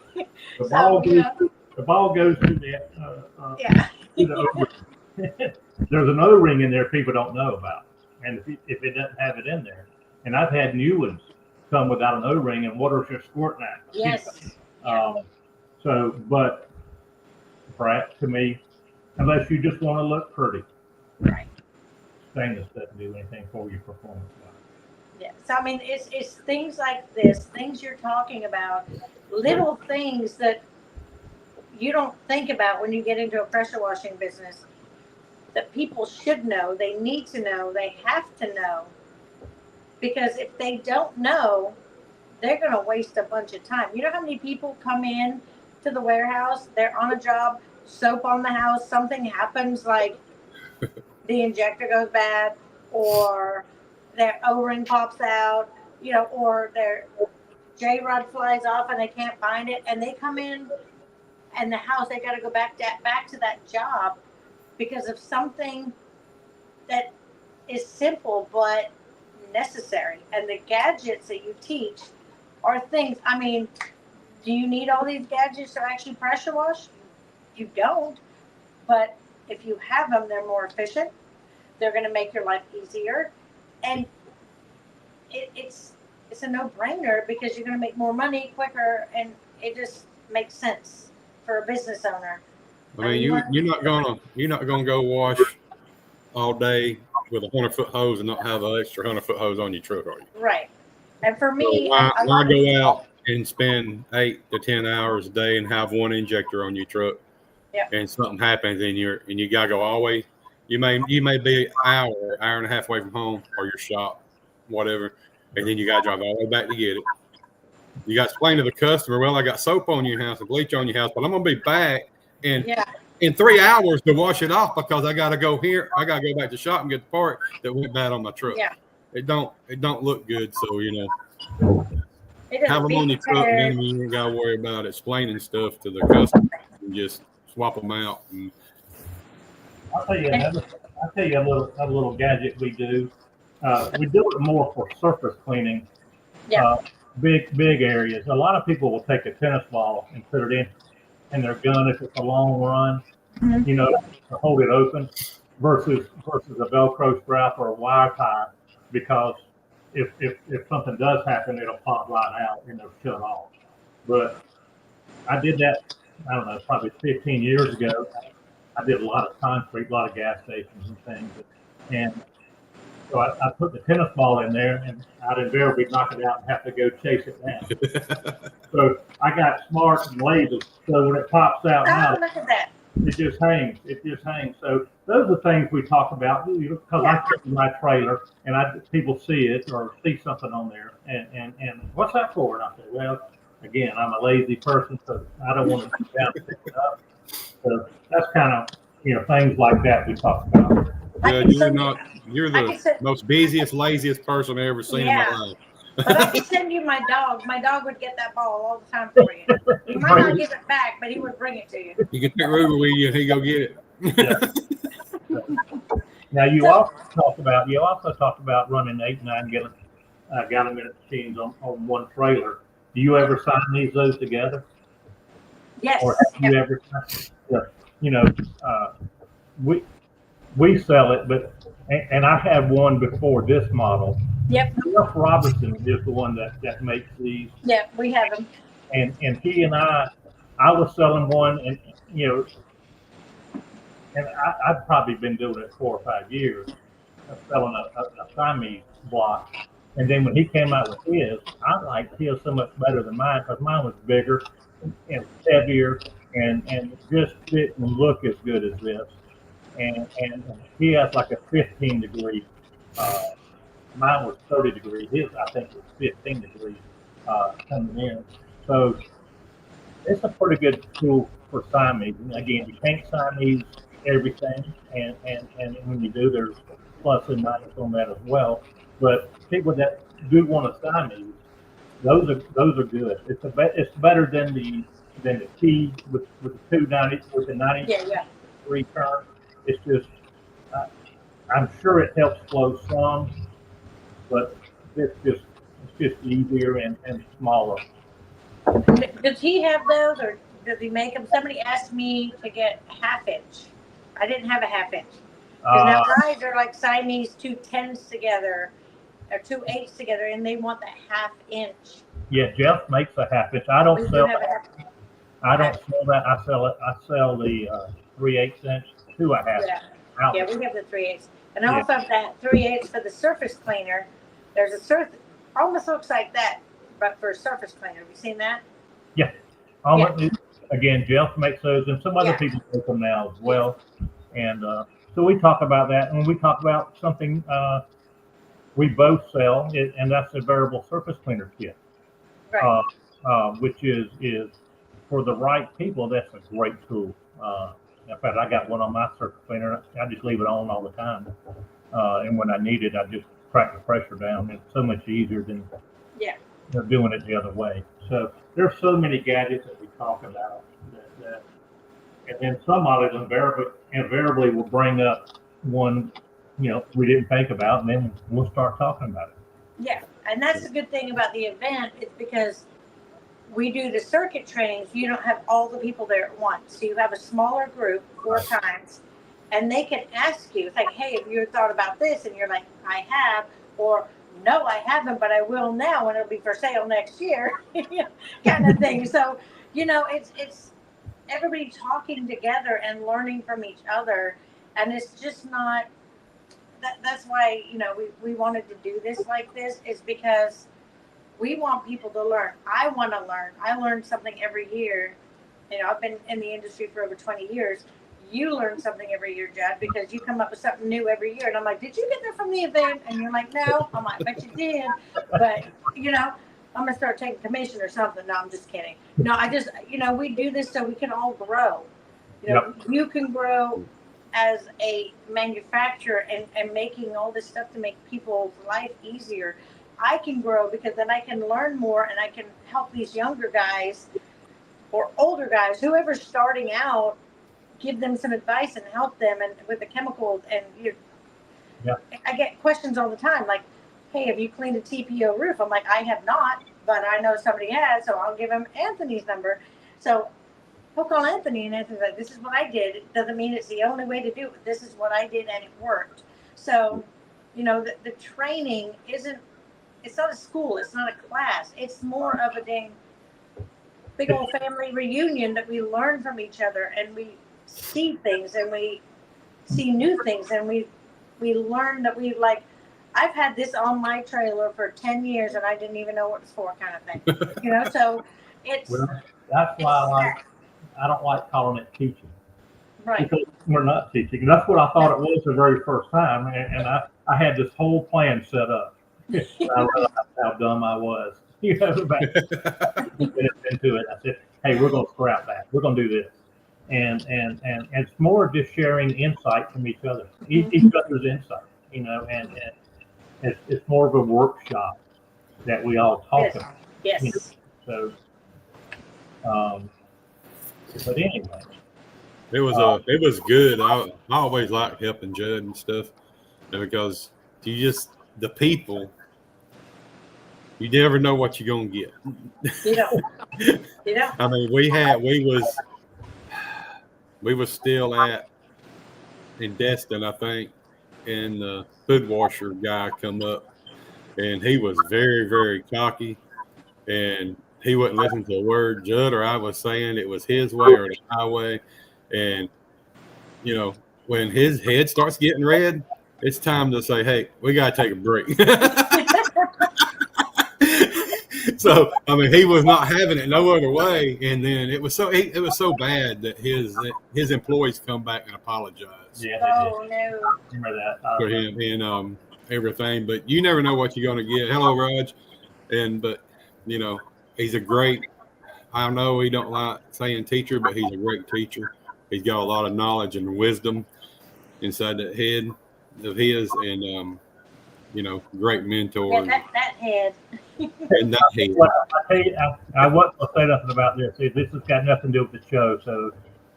The ball goes to the There's an O-ring in there people don't know about, and if it doesn't have it in there, and I've had new ones come without an O-ring and water's just squirting out. Yes. But perhaps to me, unless you just want to look pretty, right? Stainless doesn't do anything for your performance. Yeah. So I mean, it's things like this, things you're talking about, little things that you don't think about when you get into a pressure washing business that people should know, they need to know, they have to know. Because if they don't know, they're going to waste a bunch of time. You know how many people come in to the warehouse, they're on a job, soap on the house, something happens, like the injector goes bad, or their O-ring pops out, or their J-rod flies off and they can't find it, and they come in and the house, they got to go back to that job because of something that is simple but necessary. And the gadgets that you teach are things, I mean, do you need all these gadgets to actually pressure wash? You don't. But if you have them, they're more efficient. They're going to make your life easier. And it's a no-brainer because you're going to make more money quicker, and it just makes sense for a business owner. I mean, you're not gonna go wash all day with a 100-foot hose and not have an extra 100-foot hose on your truck, are you? Right. And for me, so why go out and spend 8 to 10 hours a day and have one injector on your truck? Yep. And something happens and you gotta go all the way. You may be an hour and a half away from home or your shop, whatever, and then you gotta drive all the way back to get it. You got to explain to the customer, well, I got soap on your house and bleach on your house, but I'm gonna be back in 3 hours to wash it off because I gotta go here. I gotta go back to the shop and get the part that went bad on my truck. Yeah. It don't look good, so have them on your truck, and then you ain't gotta worry about explaining stuff to the customer. And just swap them out. And I'll tell you a little gadget we do. We do it more for surface cleaning. Yeah. Big areas. A lot of people will take a tennis ball and put it in their gun if it's a long run, to hold it open, versus a Velcro strap or a wire tie, because if something does happen, it'll pop right out and it'll shut off. But I did that, I don't know, probably 15 years ago. I did a lot of concrete, a lot of gas stations and things, and so I put the tennis ball in there, and I'd invariably knock it out and have to go chase it down. So I got smart and lazy. So when it pops out, look at that. It just hangs. So those are things we talk about because I sit in my trailer and people see it or see something on there, and what's that for? And I say, well, again, I'm a lazy person, so I don't want to sit down and pick it up. So that's kind of things like that we talk about. You're the most busiest, laziest person I've ever seen in my life. But I could send you my dog. My dog would get that ball all the time for you. He might not give it back, but he would bring it to you. You can take Ruby with you and he go get it. Now you also talk about running 8-9 gallon gallium machines on one trailer. Do you ever sign those together? Or Yes. have you ever? Yeah, you know, we we sell it, but and I had one before this model. Yep. Jeff Robertson is the one that makes these, Yep. We have them. and he and I was selling one, and you know, and I've probably been doing it 4 or 5 years, selling a Siamese block. And then when he came out with his, I liked his so much better than mine because mine was bigger and heavier and just didn't look as good as this. And he has like a 15 degree. Mine was 30 degrees. His I think was 15 degrees coming in. So it's a pretty good tool for Siamese. And again, you can't Siamese everything, and when you do, there's plus and minus on that as well. But people that do want to Siamese, those are good. It's better than the T with the 290 with the 90 Yeah. Yeah. degree turn. It's just uh, I'm sure it helps flow some, but it's just easier and smaller. Does he have those, or does he make them? Somebody asked me to get half inch. I didn't have a half inch. Because now Uh, guys are like Siamese 2 10s together or 2 8s together, and they want that half inch. yeah, Jeff makes a half inch. I We don't do sell have a that. half. I Okay. don't sell that. I sell it. I sell the 3/8 inch to a half Yeah. out. Yeah, we have the 3/8s. And Yeah. also that 3/8s for the surface cleaner. There's a surface, almost looks like that, but for a surface cleaner. Have you seen that? Yeah. Again, Jeff makes those, and some other Yeah. people make them now as Yeah. well. And so we talk about that, and we talk about something we both sell, and that's a variable surface cleaner kit, Right. which is for the right people. That's a great tool. In fact, I got one on my surface cleaner. I just leave it on all the time, and when I need it, I just crack the pressure down. It's so much easier than Yeah. doing it the other way. So there's so many gadgets that we talk about that and then some of it invariably will bring up one, we didn't think about, and then we'll start talking about it. Yeah. And that's the good thing about the event. It's because we do the circuit trainings, you don't have all the people there at once. So you have a smaller group 4 times, and they can ask you, it's like, hey, have you thought about this? And you're like, I have, or no, I haven't, but I will now, and it'll be for sale next year, kind of thing. So, it's everybody talking together and learning from each other, and it's just not. That's why we wanted to do this like this is because we want people to learn. I want to learn. I learn something every year. I've been in the industry for over 20 years. You learn something every year, Jud, because you come up with something new every year. And I'm like, did you get that from the event? And you're like, no. I'm like, bet you did. But, I'm going to start taking commission or something. No, I'm just kidding. No, I just, we do this so we can all grow. Yep. You can grow as a manufacturer and making all this stuff to make people's life easier. I can grow because then I can learn more and I can help these younger guys or older guys, whoever's starting out, give them some advice and help them and with the chemicals. And Yeah. I get questions all the time like, hey, have you cleaned a TPO roof? I'm like, I have not, but I know somebody has, so I'll give him Anthony's number. So he'll call Anthony, and Anthony's like, this is what I did. It doesn't mean it's the only way to do it. This is what I did, and it worked. So, the training isn't, it's not a school. It's not a class. It's more of a dang big old family reunion that we learn from each other, and we see things, and we see new things, and we learn that we like. I've had this on my trailer for 10 years, and I didn't even know what it was for, kind of thing. So it's. Well, that's why I don't like calling it teaching. Right. Because we're not teaching. And that's what I thought it was the very first time. And I had this whole plan set up. I realized how dumb I was. Back into it. I said, hey, we're going to scrap that. We're going to do this. And it's more just sharing insight from each other, each other's insight, and it's more of a workshop that we all talk about. Yes. So, but anyway. It was good. I always like helping Jud and stuff, and because the people you never know what you're gonna get. You don't. You don't. I mean, we was still in Destin, I think, and the hood washer guy come up, and he was very, very cocky, and he wouldn't listen to a word Judd or I was saying. It was his way or the highway, and when his head starts getting red, it's time to say, "Hey, we gotta take a break." So I mean, he was not having it no other way, and then it was so bad that his employees come back and apologize. Yeah. Oh no. Remember that. For him and everything. But you never know what you're going to get. Hello, Raj. But he's a great. I know he don't like saying teacher, but he's a great teacher. He's got a lot of knowledge and wisdom inside that head of his, and great mentor. Yeah, that head. And that head. I wasn't going to say nothing about this. This has got nothing to do with the show, so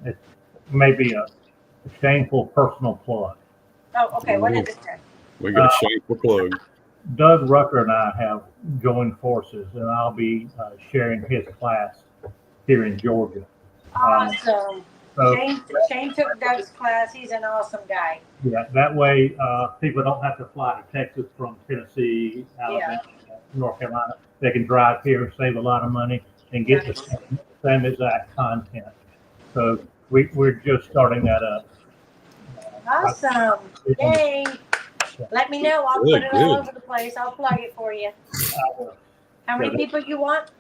it may be a shameful personal plug. Oh, okay. What is it? We got a shameful plug. Doug Rucker and I have joined forces, and I'll be sharing his class here in Georgia. Awesome. So, Shane took Doug's class. He's an awesome guy. yeah, that way people don't have to fly to Texas from Tennessee, Alabama, North Carolina. They can drive here and save a lot of money and get the same exact content. So we're just starting that up. Awesome. Yay. Let me know. I'll put it all over the place. I'll plug it for you. How many people you want?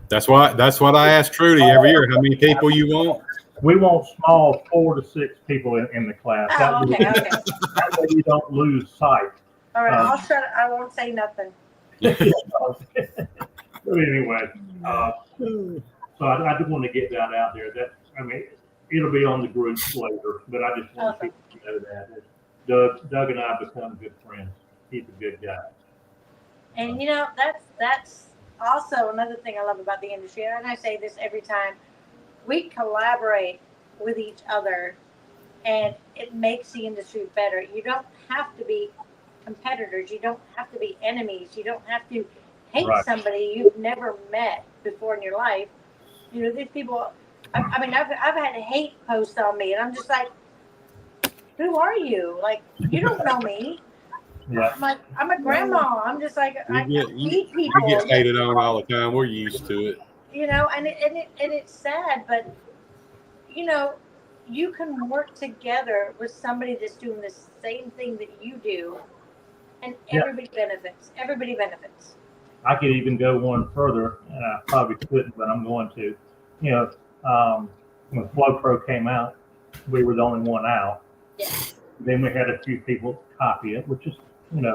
That's what I ask Trudy every year. How many people you want? We want small 4 to 6 people in the class. Oh, okay. That way you don't lose sight. All right. I'll shut it. I won't say nothing. But anyway, so I just want to get that out there. It'll be on the group later, but I just want people to know that Doug and I become good friends. He's a good guy. And that's also another thing I love about the industry. And I say this every time. We collaborate with each other, and it makes the industry better. You don't have to be competitors. You don't have to be enemies. You don't have to hate somebody you've never met before in your life. These people. I mean, I've had hate posts on me, and I'm just like, who are you? Like, you don't know me. Yeah. I'm a grandma. I'm just like, I meet people. You get hated on all the time. We're used to it. And it's sad, but you can work together with somebody that's doing the same thing that you do, and everybody benefits. Everybody benefits. I could even go one further, and I probably couldn't, but I'm going to. When FlowPro came out, we were the only one out. Yeah. Then we had a few people copy it, which is, they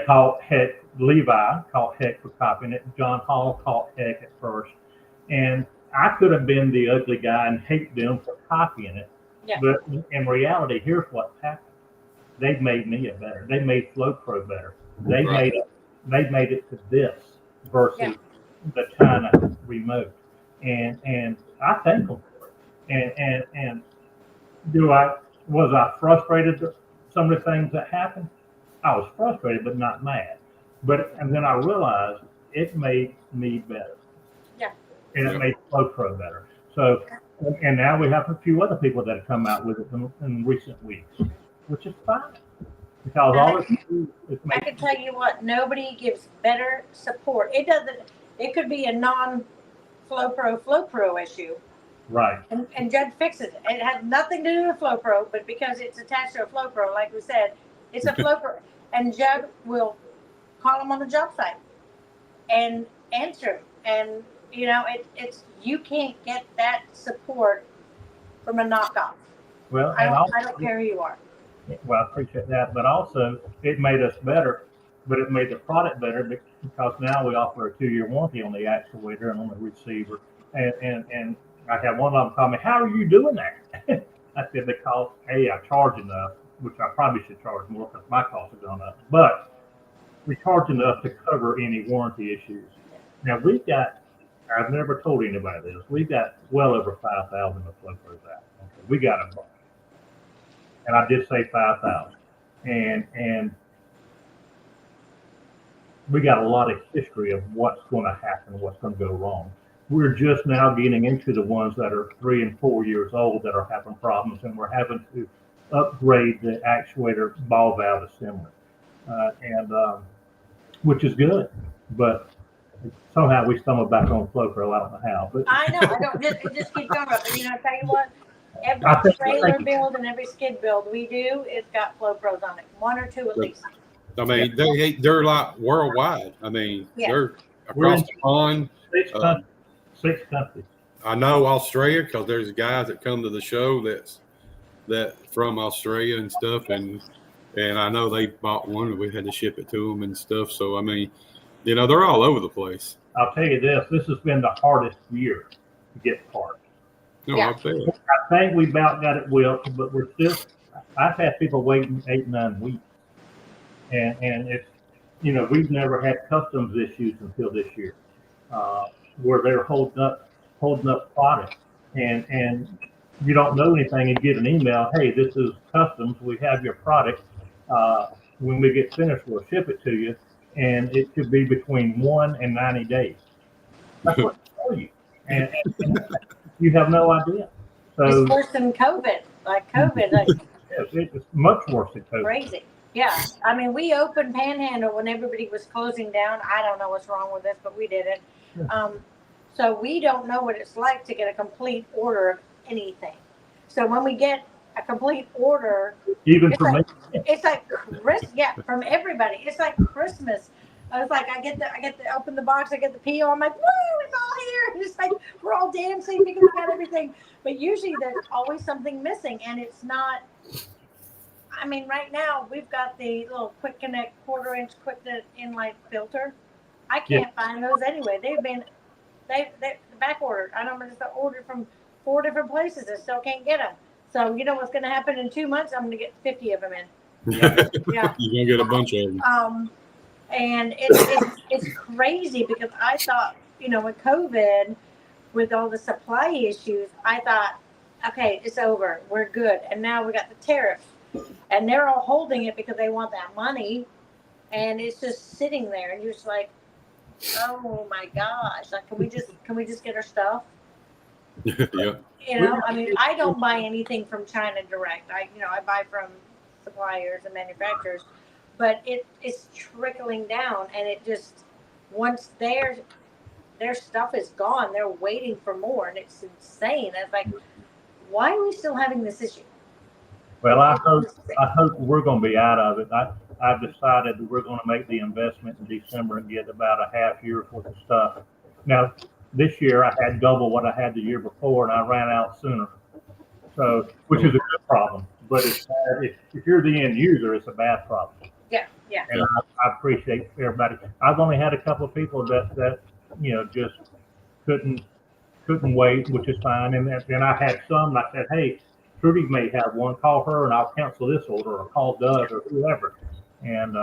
caught heck. Levi caught heck for copying it. John Hall caught heck at first, and I could have been the ugly guy and hate them for copying it. Yeah. But in reality, here's what's happened: they've made me a better. They made FlowPro better. They made it to this versus the China remote, and I thank them for it. And was I frustrated at some of the things that happened? I was frustrated, but not mad. And then I realized it made me better. Yeah. And it made FlowPro better. So, and now we have a few other people that have come out with it in recent weeks, which is fine. Because all it do is I can tell you what, nobody gives better support. It could be a non-FlowPro issue. Right. And Jud fixes it. It has nothing to do with FlowPro, but because it's attached to a FlowPro, like we said, it's a FlowPro. And Jud will call them on the job site and answer them. And, it's you can't get that support from a knockoff. Well, I don't care who you are. Well, I appreciate that. But also, it made us better, but it made the product better because now we offer a 2-year warranty on the actuator and on the receiver. And I had one of them call me, how are you doing that? I said, because, I charge enough, which I probably should charge more because my costs have gone up. But we charge enough to cover any warranty issues. Now, I've never told anybody this, we've got well over 5,000 of FlowPros out. Okay, we got them. And I did say 5,000. And we got a lot of history of what's going to happen, what's going to go wrong. We're just now getting into the ones that are 3 and 4 years old that are having problems, and we're having to upgrade the actuator ball valve assembly, and which is good, but somehow we stumbled back on FlowPro. I don't know how, but I know. I don't. It just keeps going up. But you know, I tell you what. Every I think- trailer build and every skid build we do, it's got flow pros on it. 1 or 2 at least. I mean, they're like worldwide. I mean, Yeah. they're across the pond. 6 countries. I know Australia because there's guys that come to the show that from Australia and stuff, and I know they bought one and we had to ship it to them and stuff. So I mean, you know, they're all over the place. I'll tell you this has been the hardest year to get parts. No, Yeah. I bet. I think we about got it whipped, but we're still. I've had people waiting 8, 9 weeks, and it's, you know, we've never had customs issues until this year, where they're holding up product, and you don't know anything and get an email, hey, this is customs, we have your product. When we get finished, we'll ship it to you, and it could be between 1 and 90 days. That's what they tell you, and you have no idea. So It's worse than COVID. Like COVID, like it's much worse than COVID. crazy. Yeah. I mean, we opened Panhandle when everybody was closing down. I don't know what's wrong with this, but we did it. So we don't know what it's like to get a complete order of anything. So when we get a complete order, Even it's for like, me, it's like from everybody. It's like Christmas. I was like, I get to open the box, I get the PO. I'm like, woo, it's all here. It's like we're all dancing because we got everything. But usually there's always something missing, and it's not. I mean, right now we've got the little quick connect 1/4 inch quick inline filter. I can't find those anyway. They've back ordered. I don't know, just ordered from 4 different places. I still can't get them. So you know what's going to happen in 2 months? I'm going to get 50 of them in. Yeah. You're gonna get a bunch of them. And it's crazy because I thought, you know, with COVID, with all the supply issues, I thought, okay, it's over, we're good. And now we got the tariffs, and they're all holding it because they want that money, and it's just sitting there, and you're just like, oh my gosh, like can we just get our stuff? Yeah. You know, I mean, I don't buy anything from China direct. I buy from suppliers and manufacturers, but it's trickling down, and it just, once their stuff is gone, they're waiting for more, and it's insane. It's like, why are we still having this issue? well, I hope we're going to be out of it. I've decided that we're going to make the investment in December and get about a half year's worth of stuff. Now, this year I had double what I had the year before, and I ran out sooner. So, which is a good problem, but it's bad. If you're the end user, it's a bad problem. Yeah. And I appreciate everybody. I've only had a couple of people that you know just couldn't wait, which is fine. And then I had some. I said, hey, Trudy may have one. Call her, and I'll cancel this order, or call Doug or whoever. And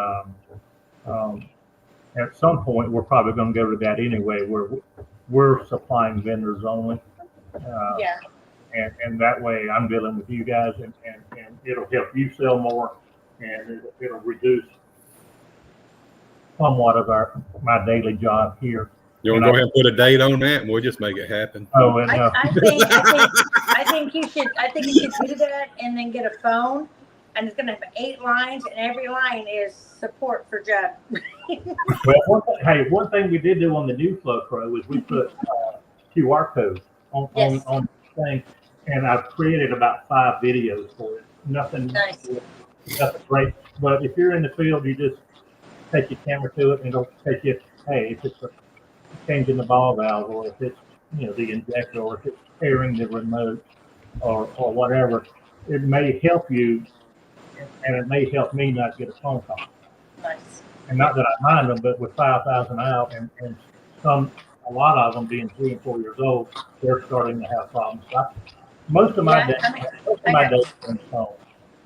at some point, we're probably going to go to that anyway. We're supplying vendors only. And that way, I'm dealing with you guys, and it'll help you sell more, and it'll reduce somewhat of my daily job here. You want to go ahead and put a date on that, and we'll just make it happen. Oh, and I think you should do that, and then get a phone, and it's going to have 8 lines, and every line is support for Jud. well, one thing we did do on the new FlowPro is we put QR codes on the thing, and I've created about 5 videos for it. Nothing great, but if you're in the field, you just take your camera to it, and it'll take you. Hey, if it's changing the ball valve, or if it's the injector, or if it's pairing the remote, or whatever, it may help you, and it may help me not get a phone call. Nice. And not that I mind them, but with 5,000 out, and a lot of them being 3 and 4 years old, they're starting to have problems. Most of my days are installed.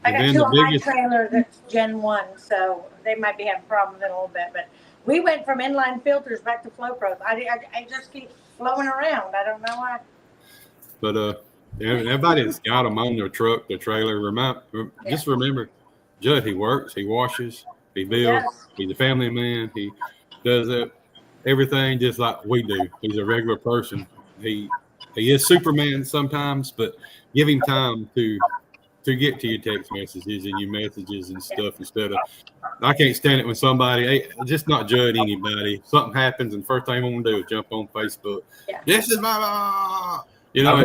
I got 2 on my trailer that's Gen 1, so they might be having problems in a little bit. But we went from inline filters back to FlowPros. I just keep flowing around. I don't know why. But everybody that's got them on their truck, their trailer, just remember, Jud, he works, he washes, he builds, he's a family man. does everything just like we do. He's a regular person. He is Superman sometimes, but give him time to get to your text messages and your messages and stuff instead of. I can't stand it when somebody, hey, just not judge anybody. Something happens, and first thing I want to do is jump on Facebook. Yeah. This is my, you know.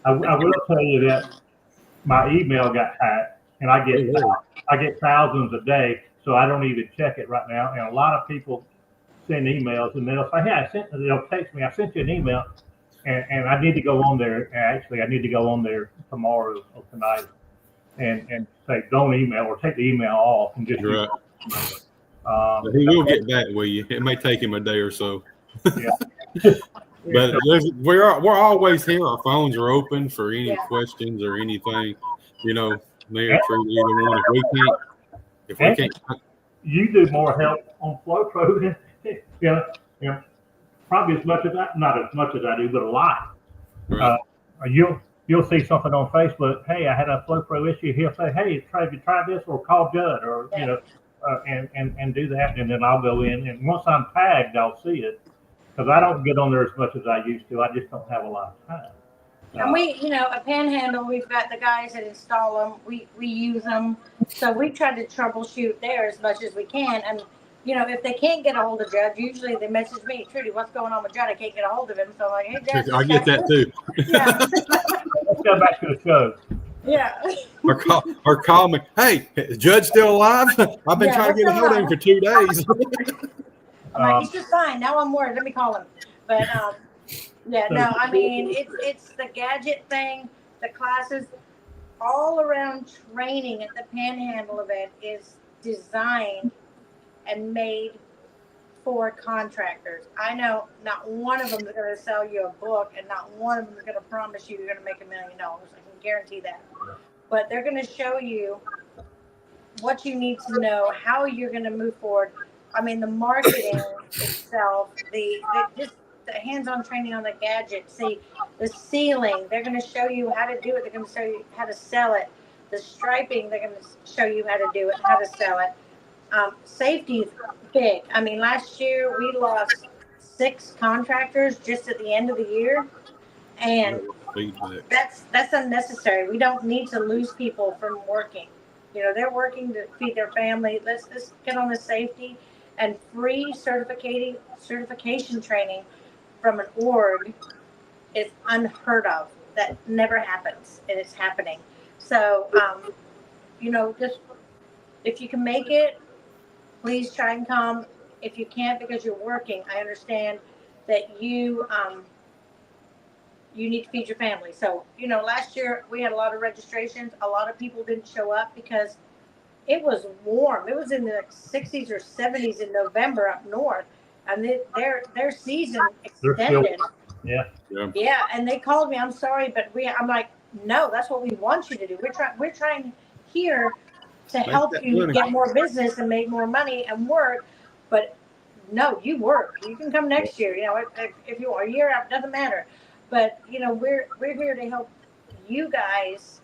I will tell you that my email got hacked, and I get thousands a day, so I don't even check it right now. And a lot of people send emails, and they'll say, "Hey, they'll text me, I sent you an email," and I need to go on there. Actually, I need to go on there tomorrow or tonight, and say, "Don't email," or take the email off, and just. Right. He will get back with you. It may take him a day or so. Yeah. But we're always here. Our phones are open for any questions or anything. You know, Mayor, through either one. If we can't, you do more help on FlowPro than probably as much as not as much as I do, but a lot. Right. You'll see something on Facebook. Hey, I had a FlowPro issue. He'll say, "Hey, try this, or call Jud," or and do that, and then I'll go in, and once I'm tagged, I'll see it. Because I don't get on there as much as I used to. I just don't have a lot of time. And we, at Panhandle, we've got the guys that install them. We use them. So we try to troubleshoot there as much as we can. And, if they can't get a hold of Jud, usually they message me, "Trudy, what's going on with Jud? I can't get a hold of him." So I'm like, "Hey, Jud." I get that too. Yeah. Let's go back to the show. Yeah. Or call me. Hey, is Jud still alive? I've been trying to get a hold of him for 2 days. I'm like, "He's just fine. Now I'm worried. Let me call him." But I mean, it's the gadget thing, the classes, all around training at the Panhandle event is designed and made for contractors. I know not one of them is going to sell you a book, and not one of them is going to promise you you're going to make $1 million. I can guarantee that. But they're going to show you what you need to know, how you're going to move forward. I mean, the marketing itself, just the hands-on training on the gadget. See, the sealing, they're going to show you how to do it. They're going to show you how to sell it. The striping, they're going to show you how to do it, how to sell it. Safety is big. I mean, last year we lost 6 contractors just at the end of the year, and that's unnecessary. We don't need to lose people from working. They're working to feed their family. Let's just get on the safety. And free certification training from an org is unheard of. That never happens, and it's happening. So, just if you can make it, please try and come. If you can't because you're working, I understand that you need to feed your family. So, last year we had a lot of registrations. A lot of people didn't show up because it was warm. It was in the 60s or 70s in November up north, and their season extended. Yeah, and they called me. "I'm sorry, but I'm like, no, that's what we want you to do. We're trying here to help you get more business and make more money and work, but no, you work. You can come next year. If you want a year out, doesn't matter. But we're here to help you guys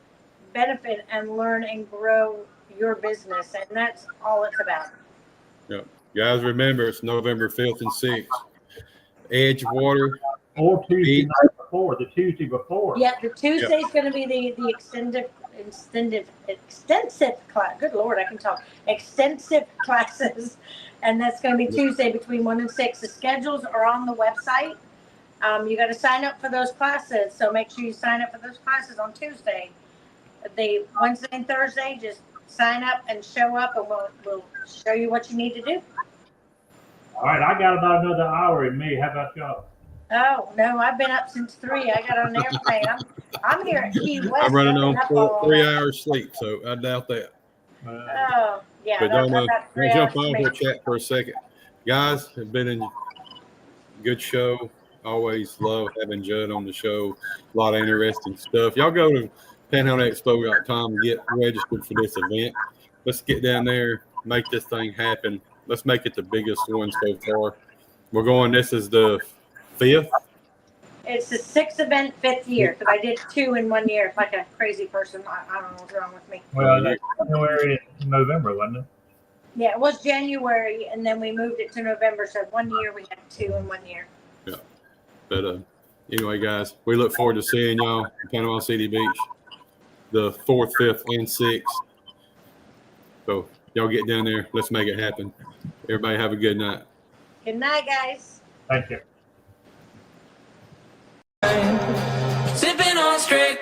benefit and learn and grow your business, and that's all it's about." Yeah, guys, remember it's November 5th and 6th. Edgewater. Or Tuesday night before, the Tuesday before. Yeah, the Tuesday's going to be the extensive class. Good Lord, I can talk. Extensive classes, and that's going to be Tuesday between 1 and 6. The schedules are on the website. You got to sign up for those classes, so make sure you sign up for those classes on Tuesday. The Wednesday and Thursday, just sign up and show up, and we'll show you what you need to do. All right, I got about another hour in me. How about y'all? Oh no, I've been up since 3. I got on an airplane. I'm here at Key West. I'm running on 3 hours sleep, so I doubt that. Oh yeah. But don't jump off. We'll chat for a second, guys. It's been a good show. Always love having Jud on the show. A lot of interesting stuff. Y'all go to panhandleexpo.com and get registered for this event. Let's get down there, make this thing happen. Let's make it the biggest one so far. We're going. This is the 5th. It's the 6th event, 5th year, because I did 2 in 1 year. It's like a crazy person. I don't know what's wrong with me. Well, that's January and November, wasn't it? Yeah, it was January, and then we moved it to November. So 1 year we had 2 in 1 year. Yeah. But anyway, guys, we look forward to seeing y'all in Panama City Beach the 4th, 5th, and 6th. So y'all get down there. Let's make it happen. Everybody have a good night. Good night, guys. Thank you. Sipping on straight